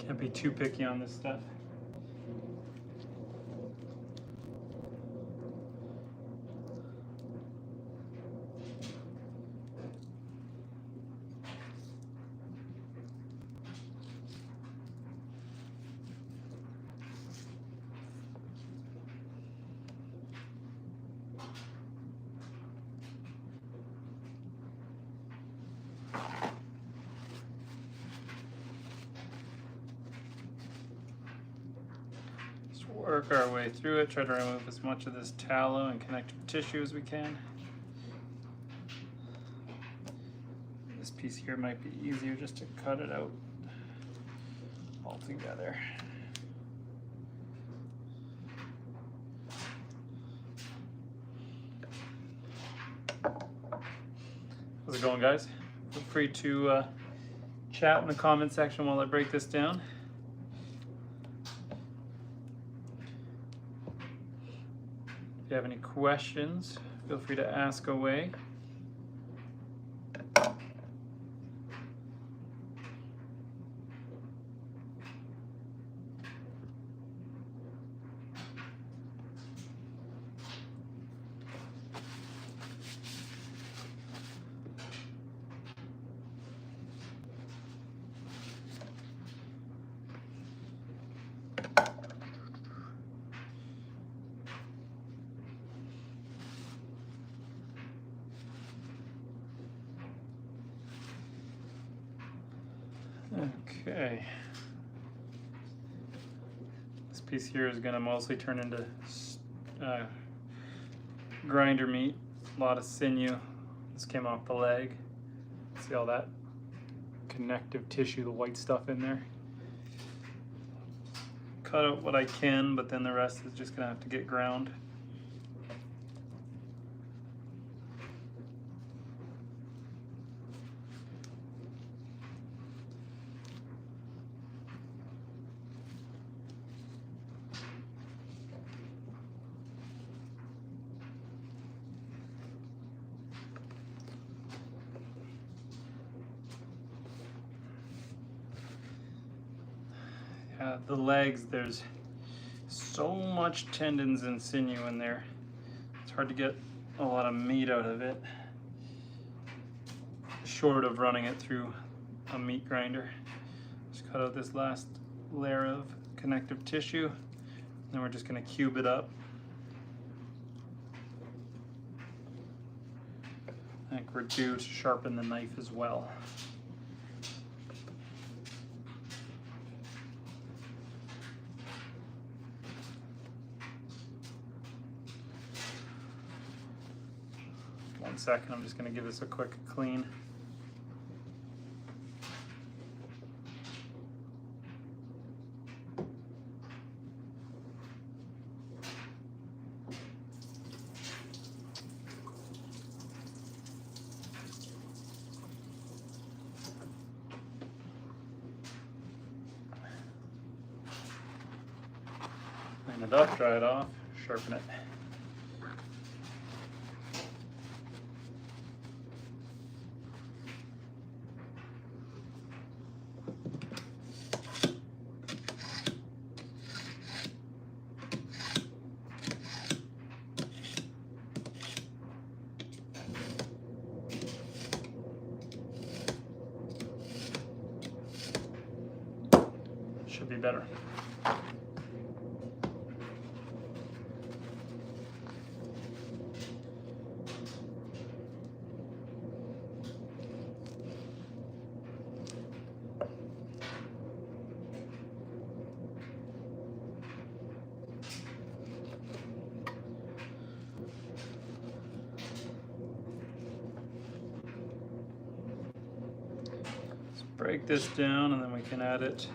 Can't be too picky on this stuff. work our way through it, try to remove as much of this tallow and connective tissue as we can. This piece here might be easier just to cut it out altogether. How's it going, guys? Feel free to chat in the comment section while I break this down. If you have any questions, feel free to ask away. Okay, this piece here is going to mostly turn into grinder meat, a lot of sinew. This came off the leg. See all that connective tissue, the white stuff in there. Cut out what I can, but then the rest is just going to have to get ground. The legs, there's so much tendons and sinew in there. It's hard to get a lot of meat out of it, short of running it through a meat grinder. Just cut out this last layer of connective tissue, then we're just going to cube it up. I think we're due to sharpen the knife as well. One second, I'm just going to give this a quick clean. Clean it up, dry it off, sharpen it. Should be better. Let's break this down and then we can add it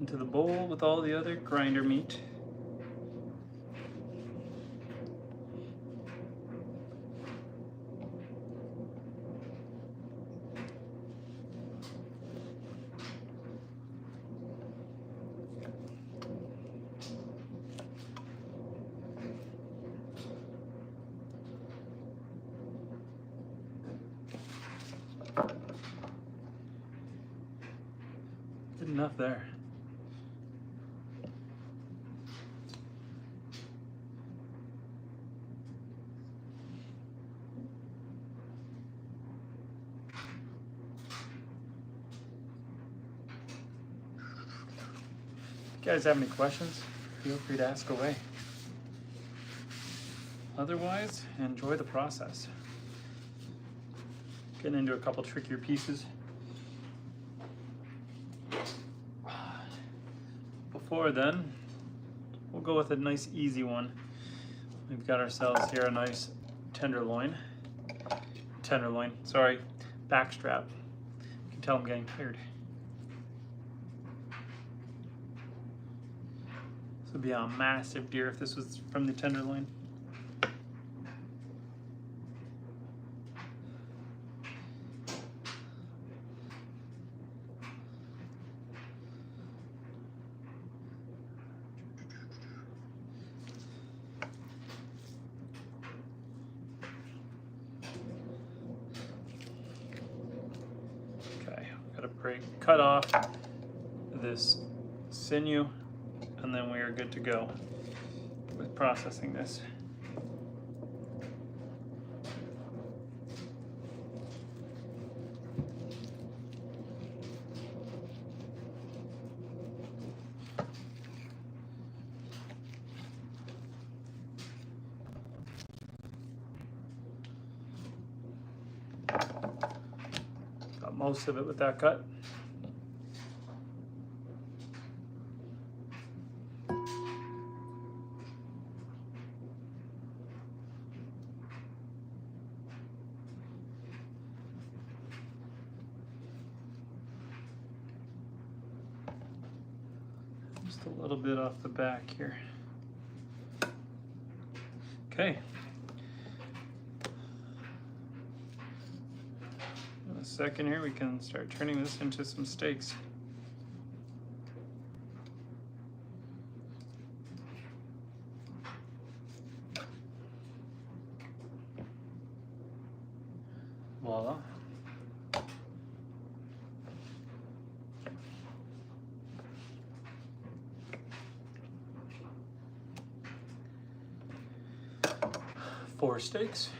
into the bowl with all the other grinder meat. Good enough there. If you guys have any questions, feel free to ask away. Otherwise, enjoy the process. Getting into a couple trickier pieces. Before then, we'll go with a nice easy one. We've got ourselves here a nice tenderloin, sorry, backstrap. You can tell I'm getting tired. This would be a massive deer if this was from the tenderloin. Cut off this sinew, and then we are good to go with processing this. Got most of it with that cut. Just a little bit off the back here. Okay. In a second here, we can start turning this into some steaks. Voila. 4 steaks.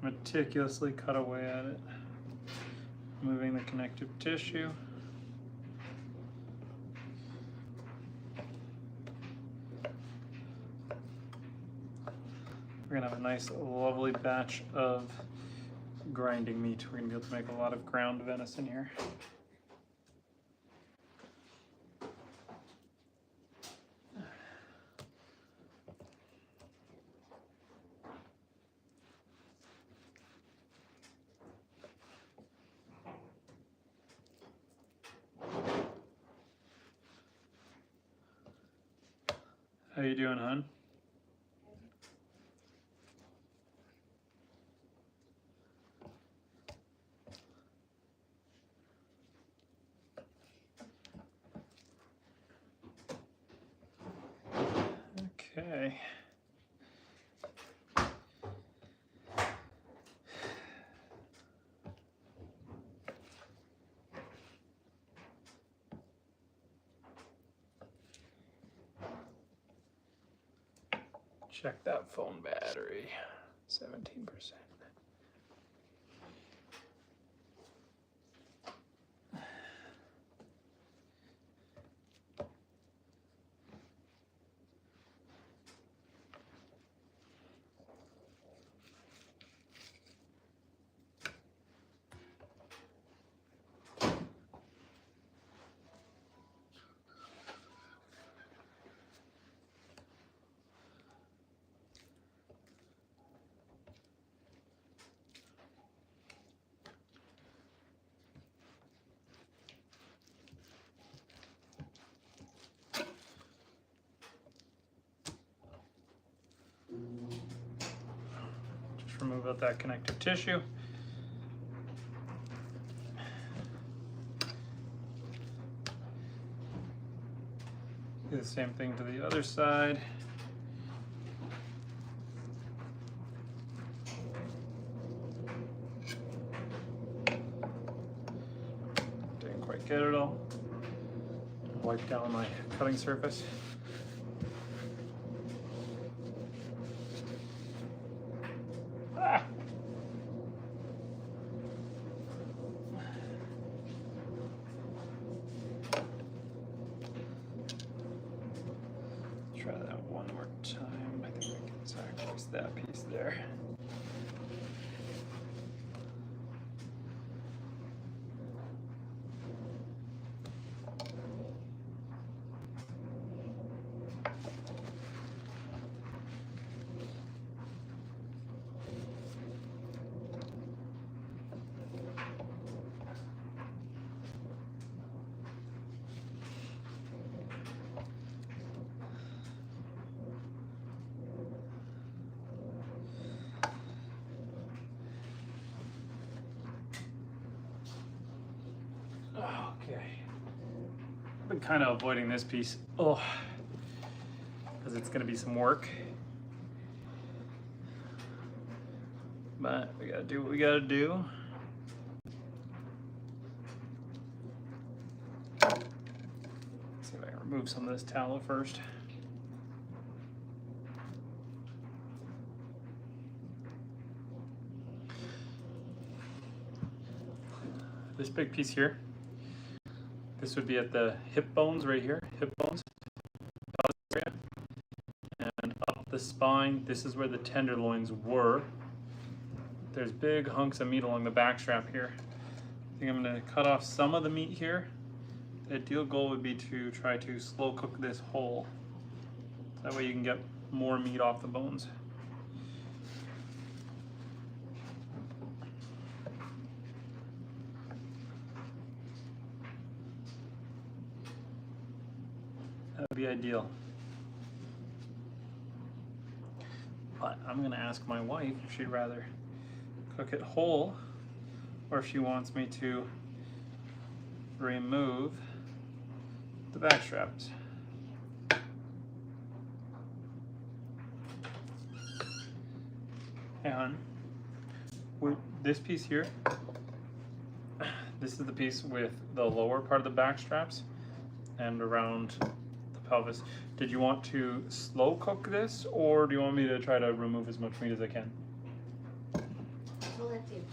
Meticulously cut away at it, removing the connective tissue. We're gonna have a nice, lovely batch of grinding meat. We're gonna be able to make a lot of ground venison here. How you doing, hon? Okay. Check that phone battery, 17%. Just remove out that connective tissue. Do the same thing to the other side. Didn't quite get it all. Wipe down my cutting surface. Ah. Try that one more time. I think we can sacrifice that piece there. Okay. I've been kind of avoiding this piece. Oh, because it's going to be some work. But we got to do what we got to do. Let's see if I can remove some of this tallow first. This big piece here, this would be at the hip bones right here, hip bones, and up the spine, this is where the tenderloins were. There's big hunks of meat along the back strap here. I think I'm gonna cut off some of the meat here. The ideal goal would be to try to slow cook this whole. That way you can get more meat off the bones. That would be ideal. But I'm gonna ask my wife if she'd rather cook it whole or if she wants me to remove the back straps. And with this piece here, this is the piece with the lower part of the back straps and around the pelvis. Did you want to slow cook this, or do you want me to try to remove as much meat as I can? We'll let you.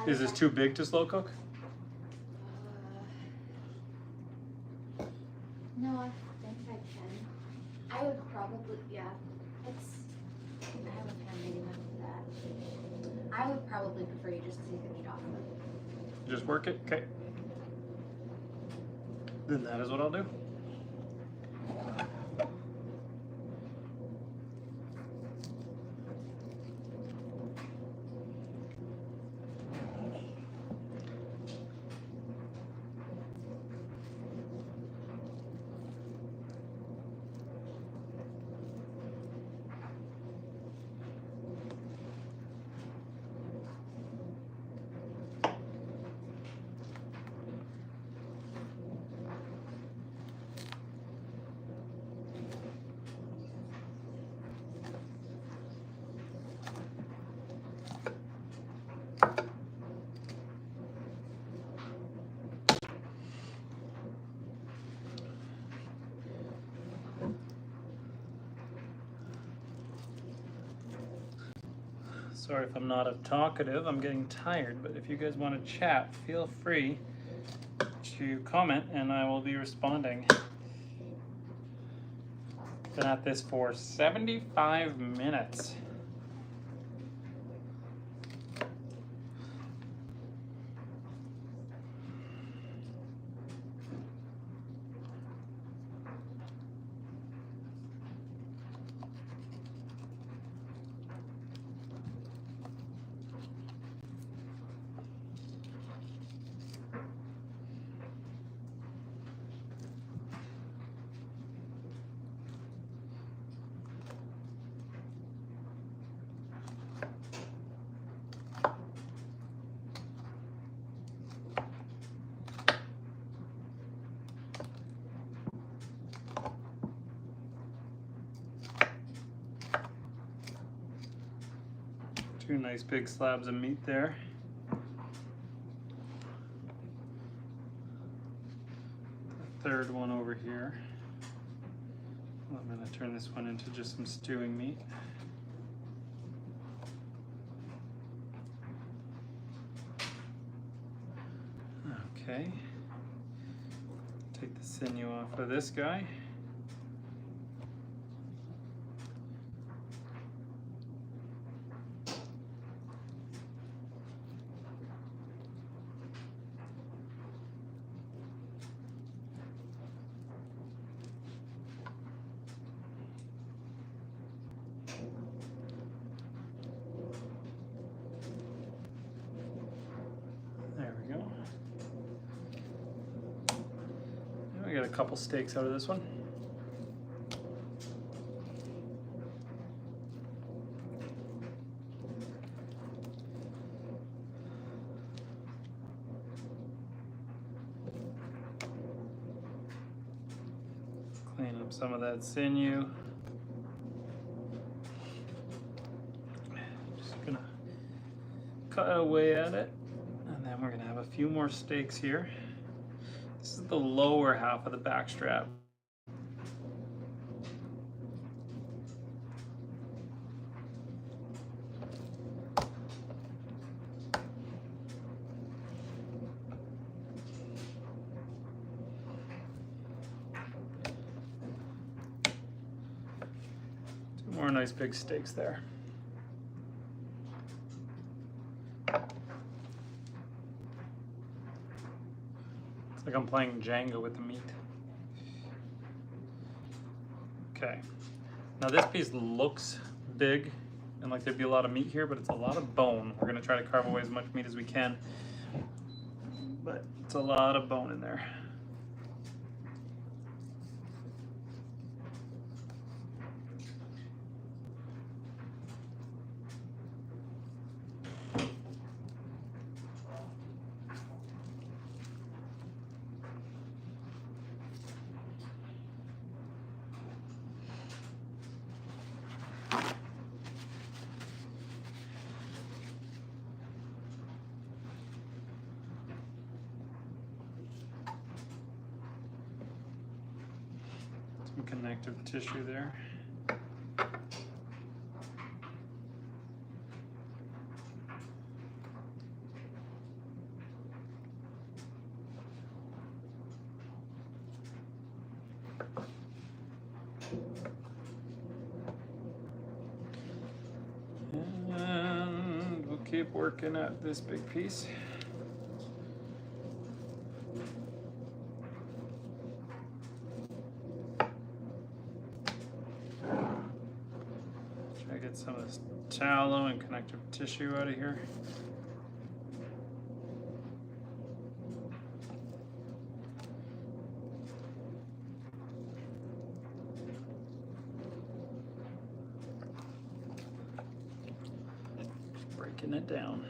Is this too big to slow cook? No, I think I can. I would probably, yeah. I have a pan big enough for that. I would probably prefer you just take the meat off of it. Just work it? Okay. Then that is what I'll do. Sorry if I'm not talkative, I'm getting tired, but if you guys want to chat, feel free to comment and I will be responding. Been at this for 75 minutes. 2 nice big slabs of meat there. The third one over here. I'm going to turn this one into just some stewing meat. Okay. Take the sinew off of this guy. There we go. And we got a couple steaks out of this one. Clean up some of that sinew. Just gonna cut away at it, and then we're gonna have a few more steaks here. This is the lower half of the back strap. Two more nice big steaks there. Like I'm playing Jenga with the meat. Okay, now this piece looks big and like there'd be a lot of meat here, but it's a lot of bone. We're gonna try to carve away as much meat as we can, but it's a lot of bone in there. Some connective tissue there. And we'll keep working at this big piece. Try to get some of this tallow and connective tissue out of here. Breaking it down.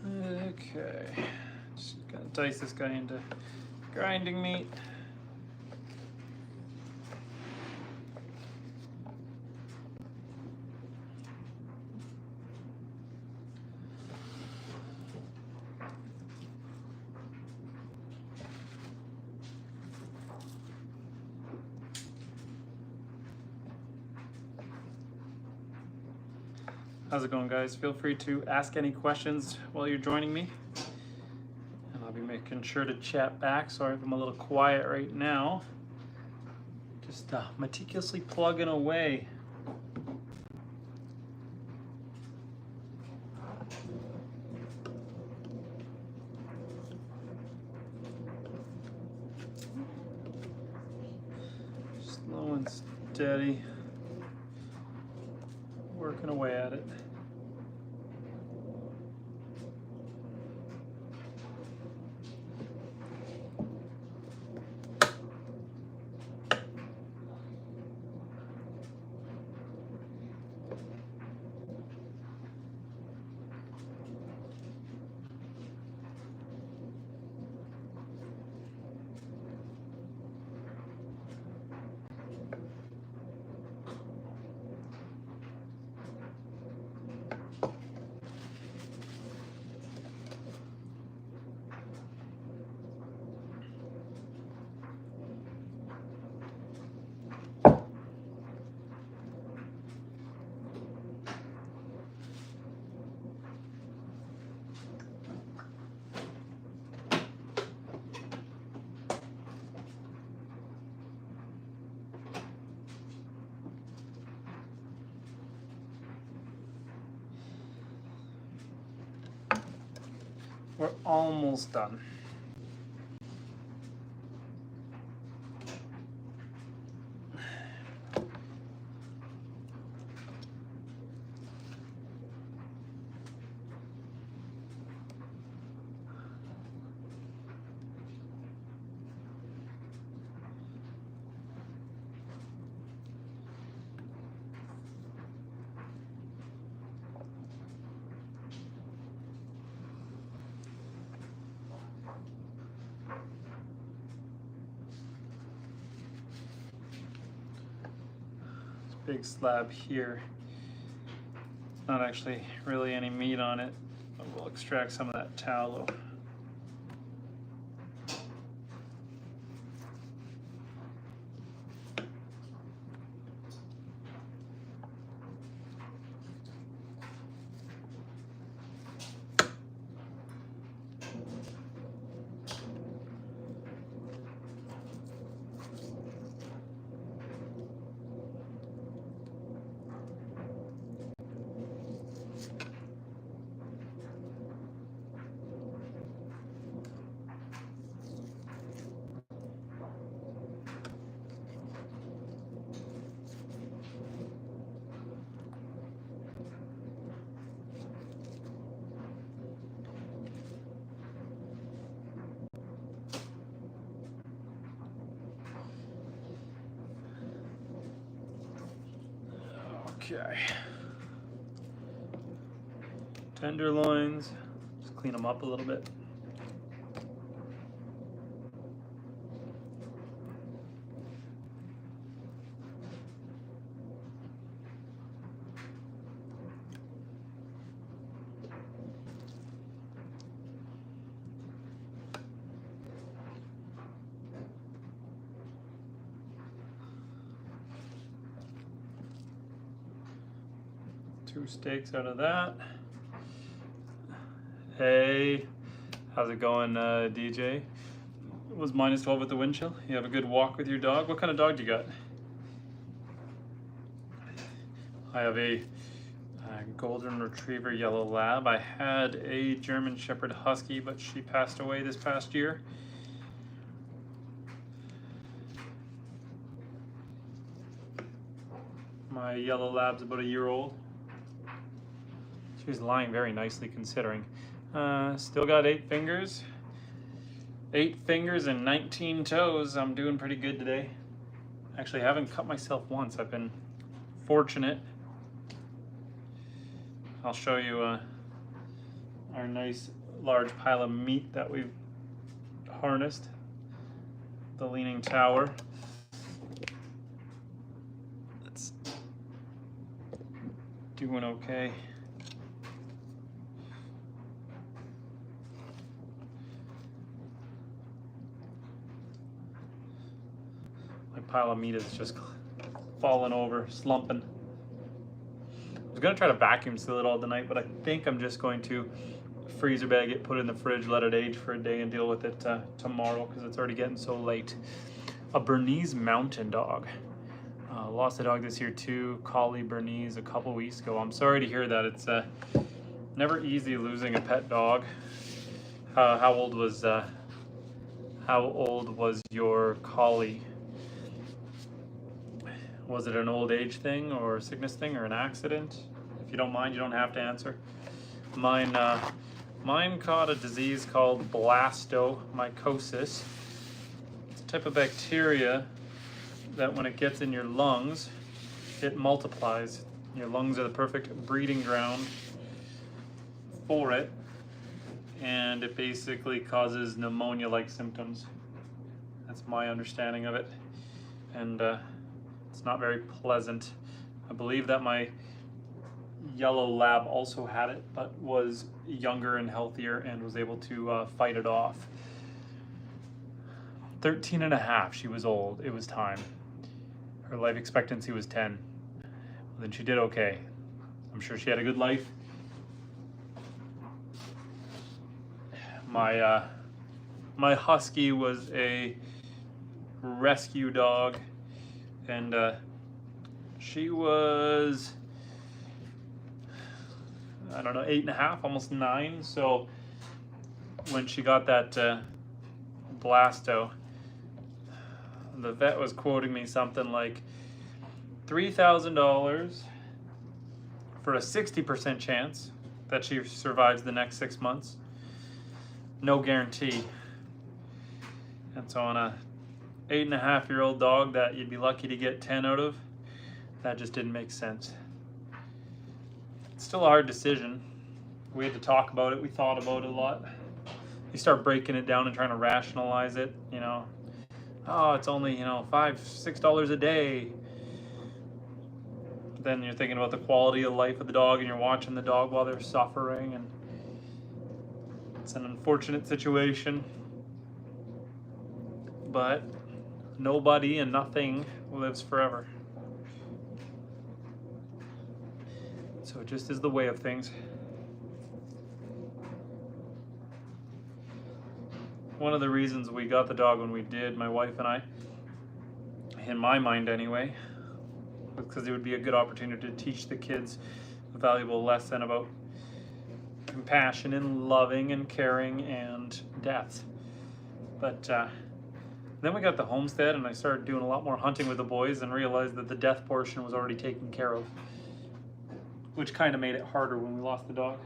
Okay, just gonna dice this guy into grinding meat. How's it going, guys? Feel free to ask any questions while you're joining me. And I'll be making sure to chat back. Sorry if I'm a little quiet right now. Just meticulously plugging away steady, working away at it. We're almost done. Big slab here. Not actually really any meat on it, but we'll extract some of that tallow. Okay. Tenderloins, just clean them up a little bit. Two steaks out of that. Hey, how's it going, DJ? It was -12 with the wind chill. You have a good walk with your dog? What kind of dog do you got? I have a golden retriever yellow lab. I had a German Shepherd Husky, but she passed away this past year. My yellow lab's about a year old. She's lying very nicely considering. Still got 8 fingers. 8 fingers and 19 toes. I'm doing pretty good today. Actually, I haven't cut myself once. I've been fortunate. I'll show you our nice large pile of meat that we've harnessed. The Leaning Tower. It's doing okay. Pile of meat is just falling over, slumping. I was gonna try to vacuum seal it all tonight, but I think I'm just going to freezer bag it, put it in the fridge, let it age for a day, and deal with it tomorrow because it's already getting so late. A Bernese Mountain Dog. Lost a dog this year too, Collie Bernese, a couple weeks ago. I'm sorry to hear that. It's never easy losing a pet dog. How old was your Collie Was it an old age thing or a sickness thing or an accident? If you don't mind, you don't have to answer. Mine caught a disease called blastomycosis. It's a type of bacteria that when it gets in your lungs, it multiplies. Your lungs are the perfect breeding ground for it, and it basically causes pneumonia-like symptoms. That's my understanding of it, and it's not very pleasant. I believe that my yellow lab also had it, but was younger and healthier and was able to fight it off. 13 and a half, she was old. It was time. Her life expectancy was 10. Well, then she did okay. I'm sure she had a good life. My husky was a rescue dog, and she was, I don't know, 8 and a half, almost 9. So when she got that blasto, the vet was quoting me something like $3,000 for a 60% chance that she survives the next 6 months. No guarantee. And so on a 8.5-year-old dog that you'd be lucky to get 10 out of, that just didn't make sense. It's still a hard decision. We had to talk about it. We thought about it a lot. You start breaking it down and trying to rationalize it, you know. Oh, it's only, you know, $5, $6 a day. Then you're thinking about the quality of life of the dog, and you're watching the dog while they're suffering, and it's an unfortunate situation. But nobody and nothing lives forever. So it just is the way of things. One of the reasons we got the dog when we did, my wife and I, in my mind anyway, was because it would be a good opportunity to teach the kids a valuable lesson about compassion and loving and caring and death. But then we got the homestead, and I started doing a lot more hunting with the boys and realized that the death portion was already taken care of, which kind of made it harder when we lost the dog.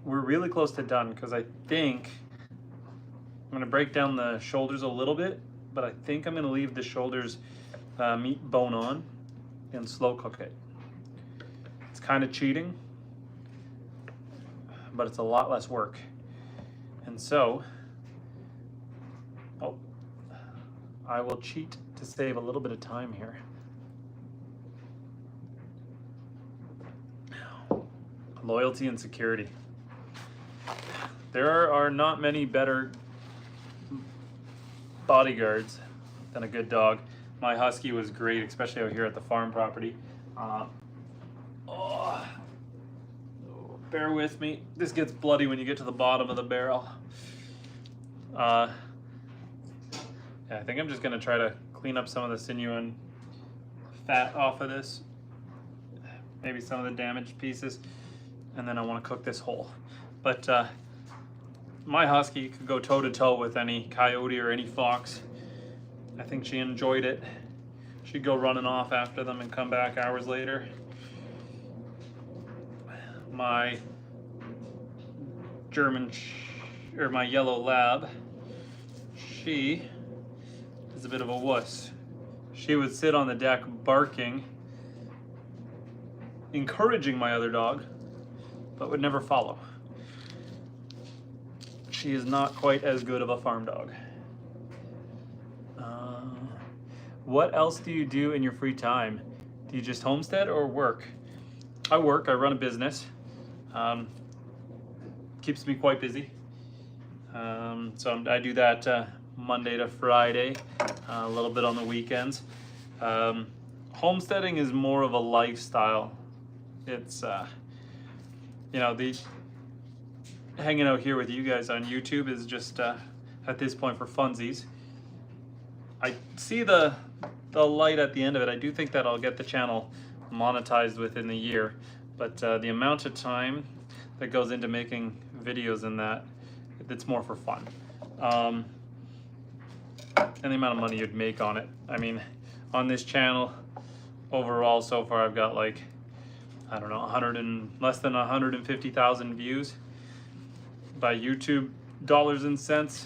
We're really close to done, because I think I'm going to break down the shoulders a little bit, but I think I'm going to leave the shoulders meat bone on and slow cook it. It's kind of cheating, but it's a lot less work. And so, I will cheat to save a little bit of time here. Loyalty and security. There are not many better bodyguards than a good dog. My husky was great, especially out here at the farm property. Bear with me. This gets bloody when you get to the bottom of the barrel. Yeah, I think I'm just gonna try to clean up some of the sinew and fat off of this. Maybe some of the damaged pieces. And then I wanna cook this whole. But my husky could go toe to toe with any coyote or any fox. I think she enjoyed it. She'd go running off after them and come back hours later. My my yellow lab, she is a bit of a wuss. She would sit on the deck barking, encouraging my other dog, but would never follow. She is not quite as good of a farm dog. What else do you do in your free time? Do you just homestead or work? I work, I run a business. Keeps me quite busy. So I do that Monday to Friday, a little bit on the weekends. Homesteading is more of a lifestyle. It's, you know, hanging out here with you guys on YouTube is just at this point for funsies. I see the light at the end of it. I do think that I'll get the channel monetized within the year, but the amount of time, that goes into making videos and that. It's more for fun. And the amount of money you'd make on it. I mean, on this channel, overall so far I've got like, I don't know, less than 150,000 views. By YouTube dollars and cents,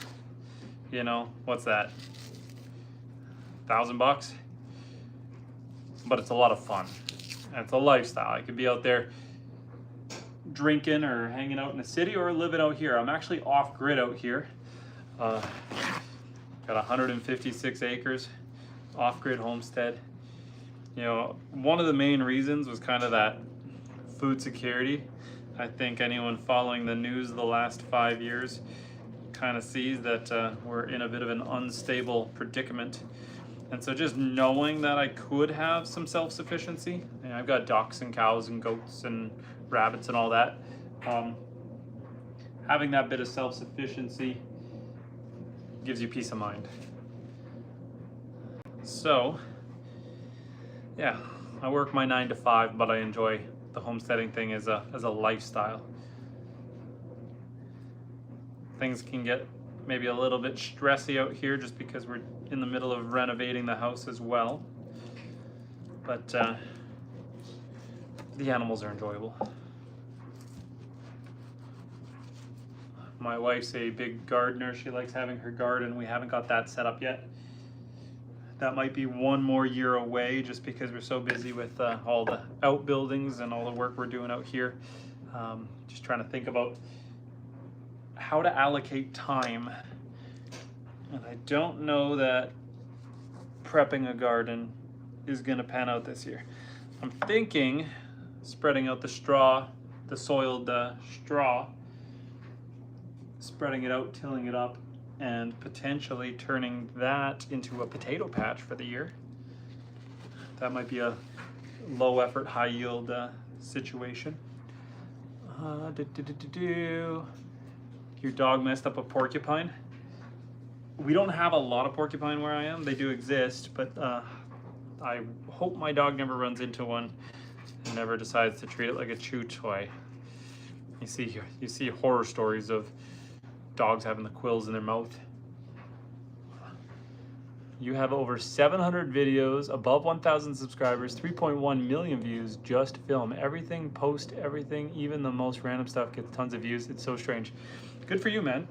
you know, what's that? $1,000? But it's a lot of fun. And it's a lifestyle. I could be out there drinking or hanging out in the city or living out here. I'm actually off-grid out here. Got 156 acres, off-grid homestead. You know, one of the main reasons was kind of that food security. I think anyone following the news the last 5 years kind of sees that we're in a bit of an unstable predicament. And so just knowing that I could have some self-sufficiency, and I've got ducks and cows and goats and rabbits and all that, having that bit of self-sufficiency gives you peace of mind. So, yeah, I work my 9 to 5, but I enjoy the homesteading thing as a lifestyle. Things can get maybe a little bit stressy out here just because we're in the middle of renovating the house as well. But the animals are enjoyable. My wife's a big gardener. She likes having her garden. We haven't got that set up yet. That might be 1 more year away just because we're so busy with all the outbuildings and all the work we're doing out here. Just trying to think about how to allocate time. And I don't know that prepping a garden is gonna pan out this year. I'm thinking spreading out the straw, the soiled straw, spreading it out, tilling it up, and potentially turning that into a potato patch for the year. That might be a low effort, high yield situation. Your dog messed up a porcupine. We don't have a lot of porcupine where I am. They do exist, but I hope my dog never runs into one and never decides to treat it like a chew toy. You see horror stories of dogs having the quills in their mouth. You have over 700 videos, above 1,000 subscribers, 3.1 million views, just film. Everything, post everything, even the most random stuff gets tons of views. It's so strange. Good for you, man.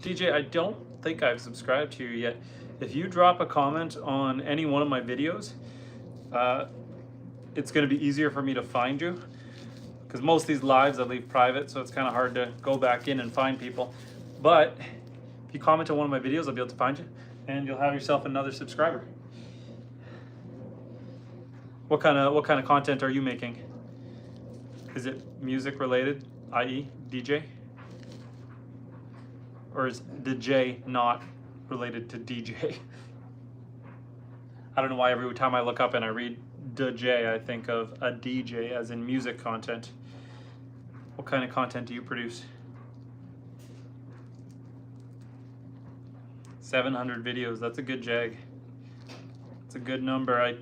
DJ, I don't think I've subscribed to you yet. If you drop a comment on any one of my videos, it's gonna be easier for me to find you. Because most of these lives I leave private, so it's kind of hard to go back in and find people. But if you comment on one of my videos, I'll be able to find you, and you'll have yourself another subscriber. What kind of content are you making? Is it music related, i.e. DJ? Or is the J not related to DJ? I don't know why every time I look up and I read the J, I think of a DJ as in music content. What kind of content do you produce? 700 videos, that's a good jag. It's a good number. I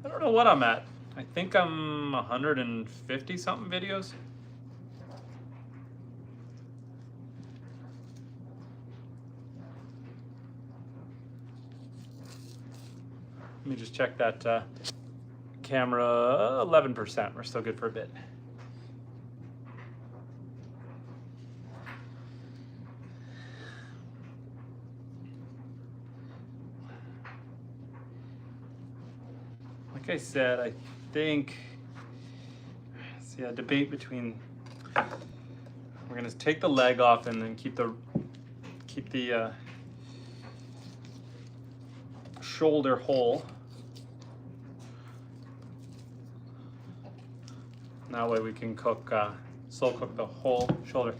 don't know what I'm at. I think I'm 150 something videos. Let me just check that camera, 11%. We're still good for a bit. Like I said, I think, see a debate between, we're gonna take the leg off and then keep the shoulder whole. That way we can cook, slow cook the whole shoulder.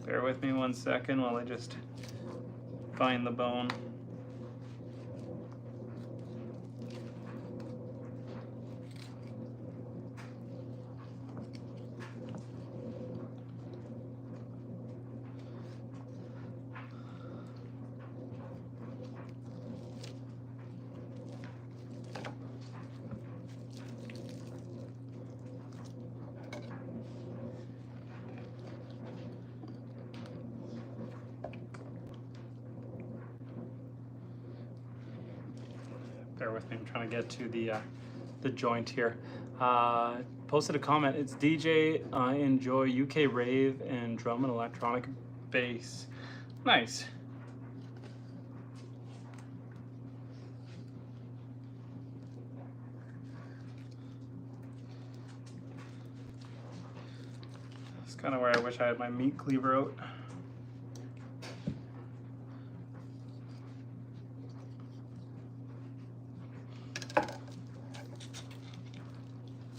Bear with me 1 second while I just find the bone. Bear with me, I'm trying to get to the joint here. Posted a comment, it's DJ, I enjoy UK rave and drum and electronic bass. Nice. That's kind of where I wish I had my meat cleaver out.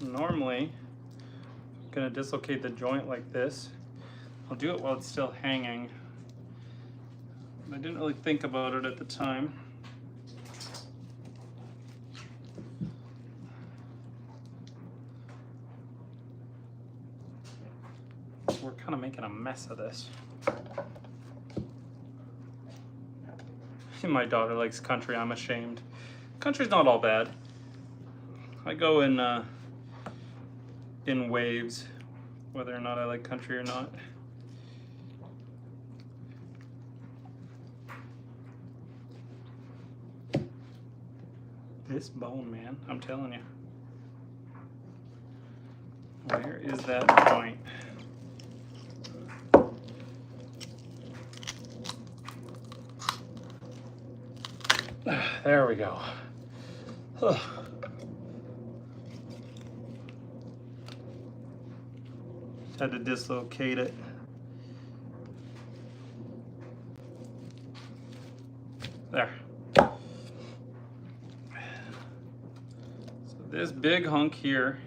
Normally, I'm gonna dislocate the joint like this. I'll do it while it's still hanging. I didn't really think about it at the time. We're kind of making a mess of this. My daughter likes country, I'm ashamed. Country's not all bad. I go in waves, whether or not I like country or not. This bone, man, I'm telling you. Where is that joint? There we go. Had to dislocate it. There. So this big hunk here,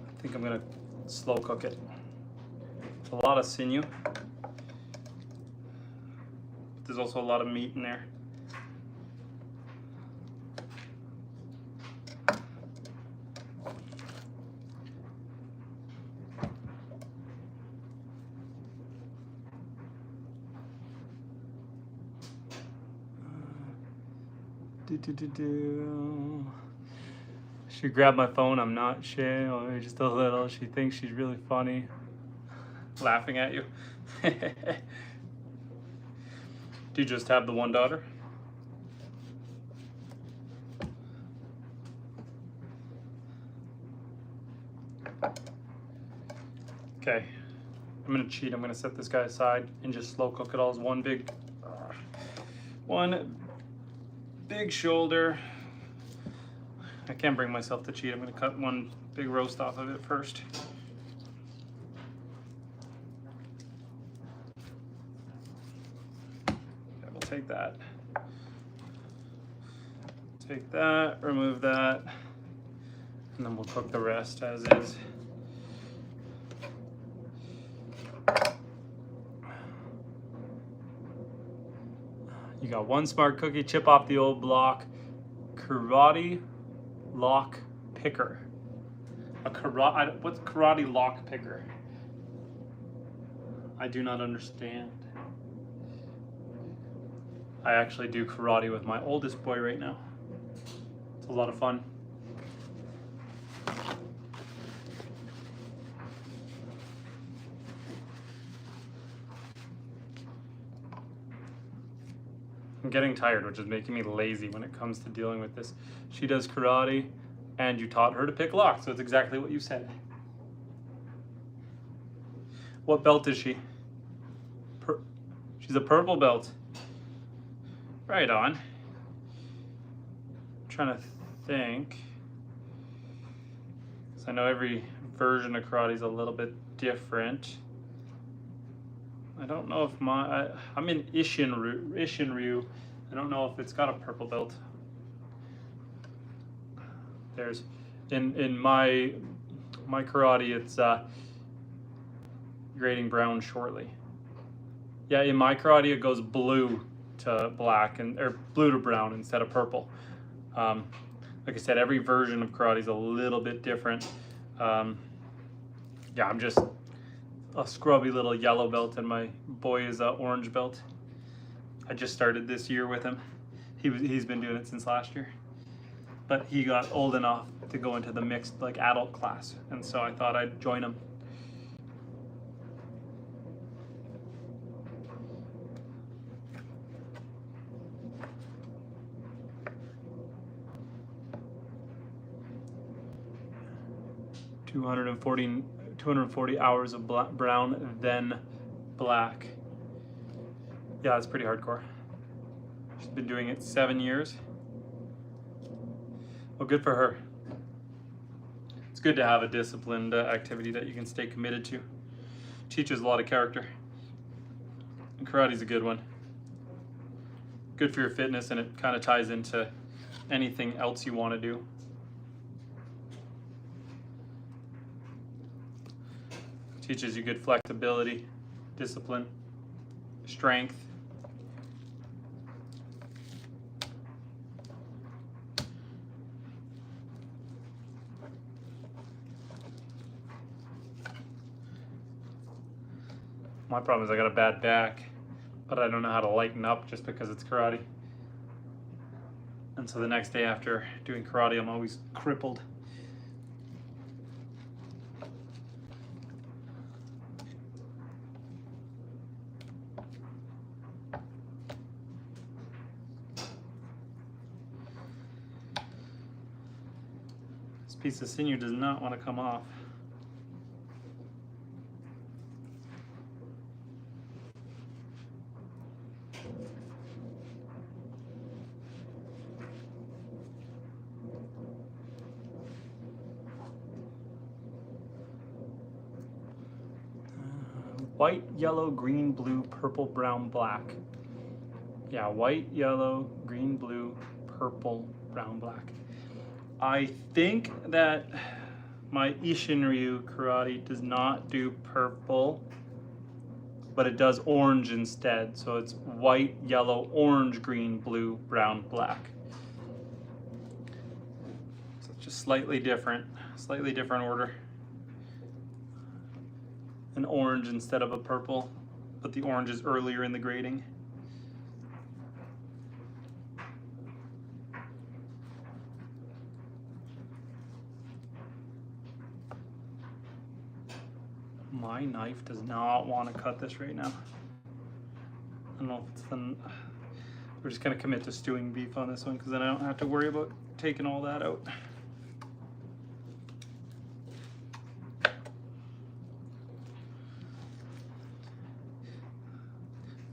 I think I'm gonna slow cook it. It's a lot of sinew. There's also a lot of meat in there. She grabbed my phone. I'm not shy, or just a little. She thinks she's really funny. Laughing at you. Do you just have the one daughter? Okay, I'm gonna cheat. I'm gonna set this guy aside and just slow cook it all as one big shoulder. I can't bring myself to cheat. I'm gonna cut one big roast off of it first. Okay, we'll take that. Take that, remove that, and then we'll cook the rest as is. You got one smart cookie, chip off the old block, karate lock picker. What's karate lock picker? I do not understand. I actually do karate with my oldest boy right now. It's a lot of fun. I'm getting tired, which is making me lazy when it comes to dealing with this. She does karate, and you taught her to pick locks, so it's exactly what you said. What belt is she? She's a purple belt. Right on. I'm trying to think. Because I know every version of karate is a little bit different. I don't know if I'm in Ishinryu. I don't know if it's got a purple belt. There's in my karate, it's grading brown shortly. Yeah, in my karate it goes blue to black or blue to brown instead of purple. Like I said, every version of karate is a little bit different. Yeah, I'm just a scrubby little yellow belt, and my boy is a orange belt. I just started this year with him. He's been doing it since last year, but he got old enough to go into the mixed adult class, and so I thought I'd join him. 240 hours of brown, then black. Yeah, it's pretty hardcore. She's been doing it 7 years. Well, good for her. It's good to have a disciplined activity that you can stay committed to. Teaches a lot of character. And karate's a good one. Good for your fitness, and it kind of ties into anything else you want to do. Teaches you good flexibility, discipline, strength. My problem is I got a bad back, but I don't know how to lighten up just because it's karate. And so the next day after doing karate, I'm always crippled. This piece of sinew does not want to come off. White, yellow, green, blue, purple, brown, black. Yeah, white, yellow, green, blue, purple, brown, black. I think that my Ishinryu karate does not do purple, but it does orange instead. So it's white, yellow, orange, green, blue, brown, black. So it's just slightly different order. An orange instead of a purple, but the orange is earlier in the grading. My knife does not want to cut this right now. I don't know if it's the... We're just gonna commit to stewing beef on this one because then I don't have to worry about taking all that out.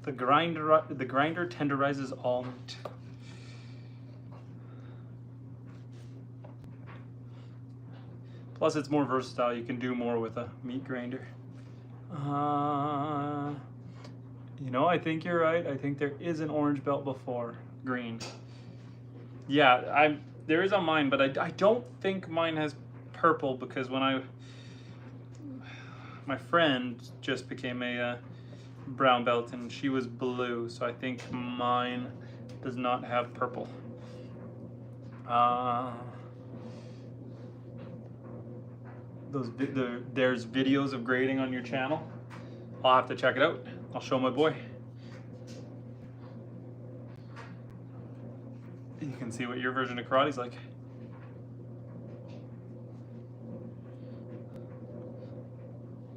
The grinder tenderizes all meat. Plus, it's more versatile. You can do more with a meat grinder. You know, I think you're right. I think there is an orange belt before green. Yeah, there is on mine, but I don't think mine has purple because when my friend just became a brown belt and she was blue, so I think mine does not have purple. There's videos of grading on your channel. I'll have to check it out. I'll show my boy. You can see what your version of karate is like.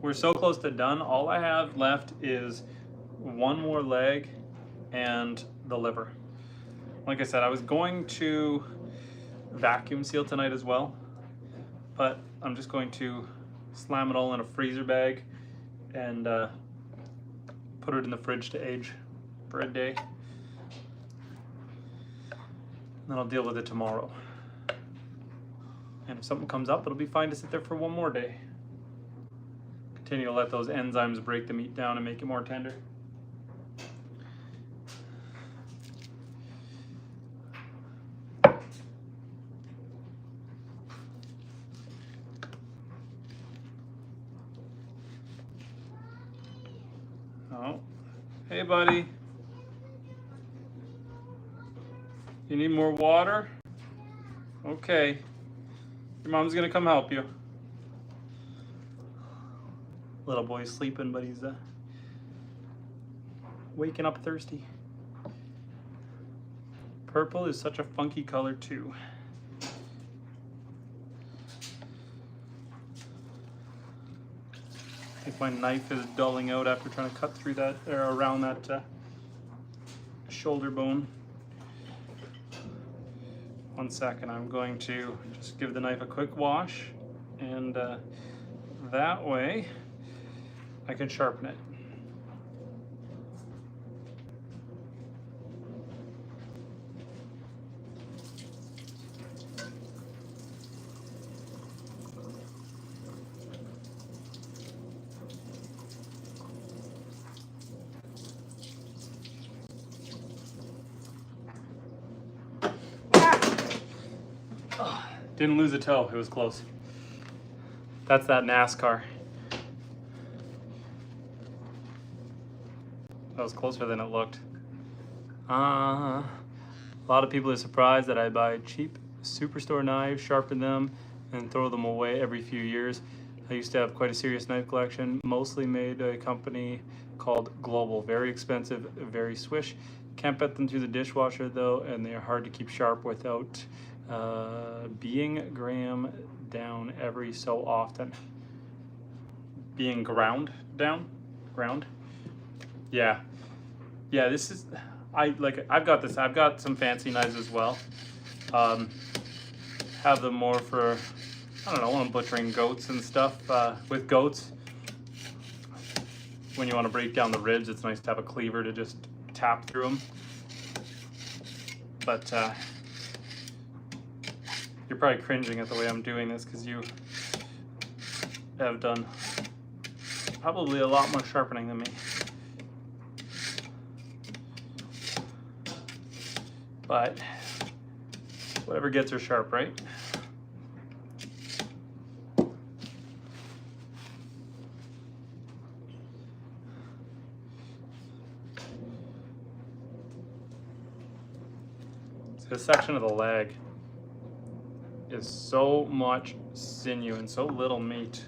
We're so close to done. All I have left is one more leg and the liver. Like I said, I was going to vacuum seal tonight as well, but I'm just going to slam it all in a freezer bag and put it in the fridge to age for a day. And then I'll deal with it tomorrow. And if something comes up, it'll be fine to sit there for one more day. Continue to let those enzymes break the meat down and make it more tender. Oh, hey buddy. You need more water? Okay. Your mom's gonna come help you. Little boy's sleeping, but he's waking up thirsty. Purple is such a funky color too. I think my knife is dulling out after trying to cut through that, or around that shoulder bone. 1 second, I'm going to just give the knife a quick wash and that way I can sharpen it. Didn't lose a toe, it was close. That's that NASCAR. That was closer than it looked. A lot of people are surprised that I buy cheap superstore knives, sharpen them, and throw them away every few years. I used to have quite a serious knife collection, mostly made by a company called Global. Very expensive, very swish. Can't put them through the dishwasher though, and they are hard to keep sharp without being ground down every so often. Being ground down? Ground? Yeah. Yeah, this is, I've got some fancy knives as well. Have them more for, I don't know, when I'm butchering goats and stuff. With goats, when you want to break down the ribs, it's nice to have a cleaver to just tap through them. But you're probably cringing at the way I'm doing this because you have done probably a lot more sharpening than me. But whatever gets her sharp, right? This section of the leg is so much sinew and so little meat.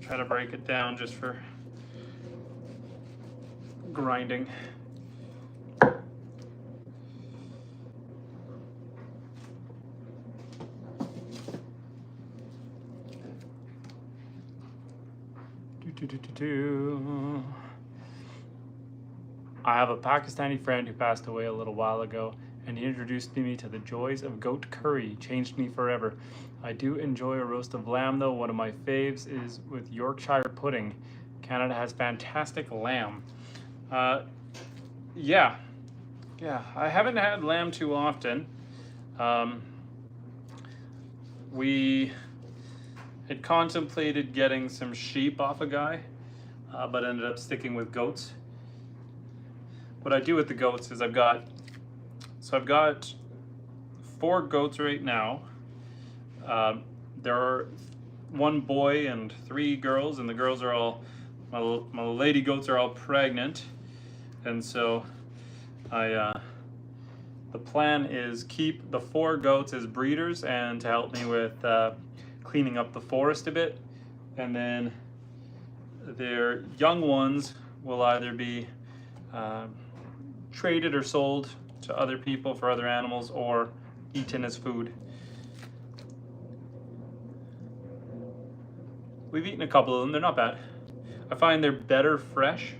Try to break it down just for grinding. I have a Pakistani friend who passed away a little while ago, and he introduced me to the joys of goat curry. Changed me forever. I do enjoy a roast of lamb though. One of my faves is with Yorkshire pudding. Canada has fantastic lamb. Yeah, I haven't had lamb too often. We had contemplated getting some sheep off a guy, but ended up sticking with goats. What I do with the goats is I've got 4 goats right now. There are 1 boy and 3 girls, and the girls are all, my lady goats are all pregnant, and so the plan is keep the 4 goats as breeders and to help me with cleaning up the forest a bit, and then their young ones will either be traded or sold to other people for other animals or eaten as food. We've eaten a couple of them, they're not bad. I find they're better fresh.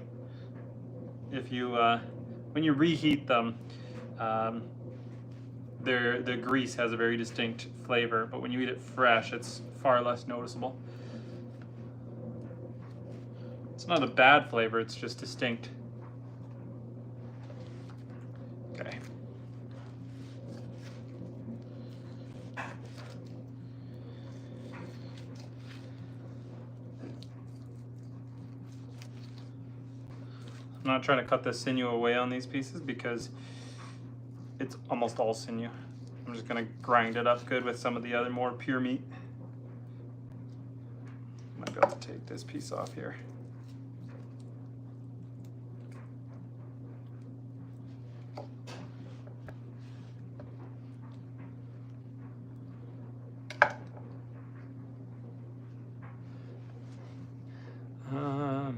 If you, when you reheat them, the grease has a very distinct flavor, but when you eat it fresh, it's far less noticeable. It's not a bad flavor, it's just distinct. Okay. I'm not trying to cut the sinew away on these pieces because it's almost all sinew. I'm just gonna grind it up good with some of the other more pure meat. Might be able to take this piece off here.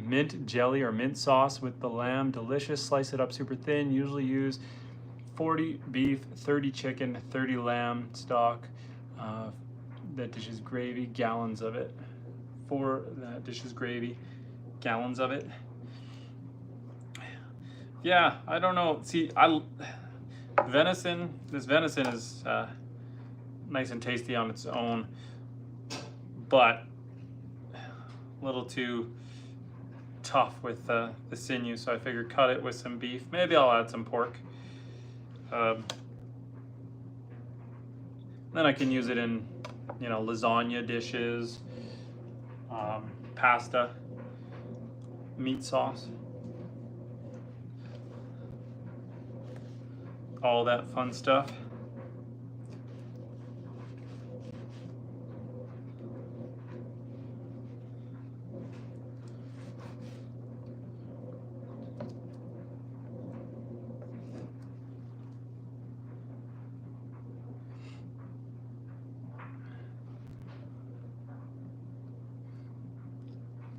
Mint jelly or mint sauce with the lamb, delicious. Slice it up super thin. Usually use 40 beef, 30 chicken, 30 lamb stock. That dish is gravy, gallons of it. For that dish is gravy, gallons of it. Yeah, I don't know. See, this venison is nice and tasty on its own, but a little too tough with the sinew, so I figured cut it with some beef. Maybe I'll add some pork. Then I can use it in, lasagna dishes, pasta, meat sauce, all that fun stuff.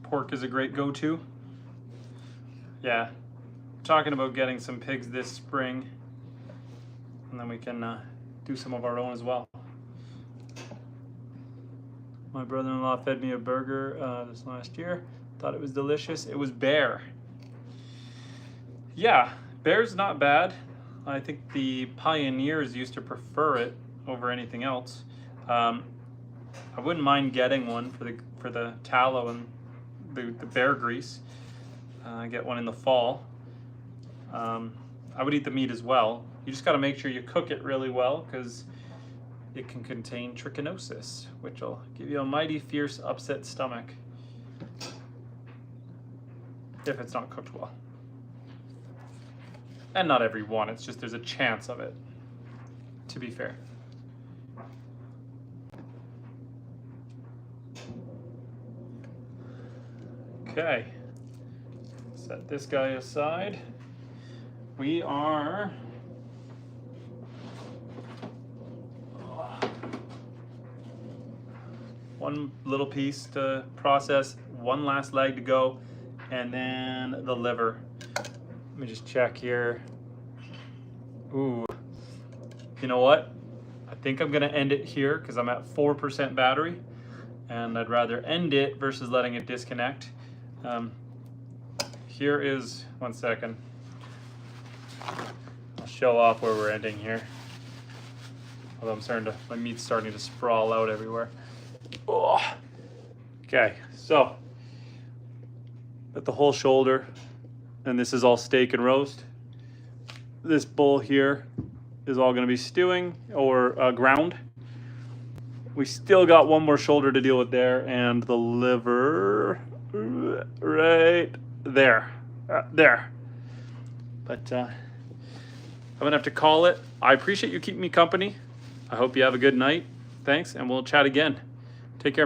Pork is a great go-to. Yeah, talking about getting some pigs this spring, and then we can do some of our own as well. My brother-in-law fed me a burger this last year. Thought it was delicious. It was bear. Yeah, bear's not bad. I think the pioneers used to prefer it over anything else. I wouldn't mind getting one for the tallow and the bear grease. Get one in the fall. I would eat the meat as well. You just got to make sure you cook it really well, because it can contain trichinosis, which will give you a mighty fierce upset stomach if it's not cooked well. And not every one, it's just there's a chance of it, to be fair. Okay, set this guy aside. We are one little piece to process, one last leg to go, and then the liver. Let me just check here. Ooh, you know what? I think I'm gonna end it here because I'm at 4% battery, and I'd rather end it versus letting it disconnect. Here is, one second. I'll show off where we're ending here. Although my meat's starting to sprawl out everywhere. Oh. Okay, so got the whole shoulder, and this is all steak and roast. This bowl here is all gonna be stewing or ground. We still got one more shoulder to deal with there, and the liver right there. There. But I'm gonna have to call it. I appreciate you keeping me company. I hope you have a good night. Thanks, and we'll chat again. Take care, man.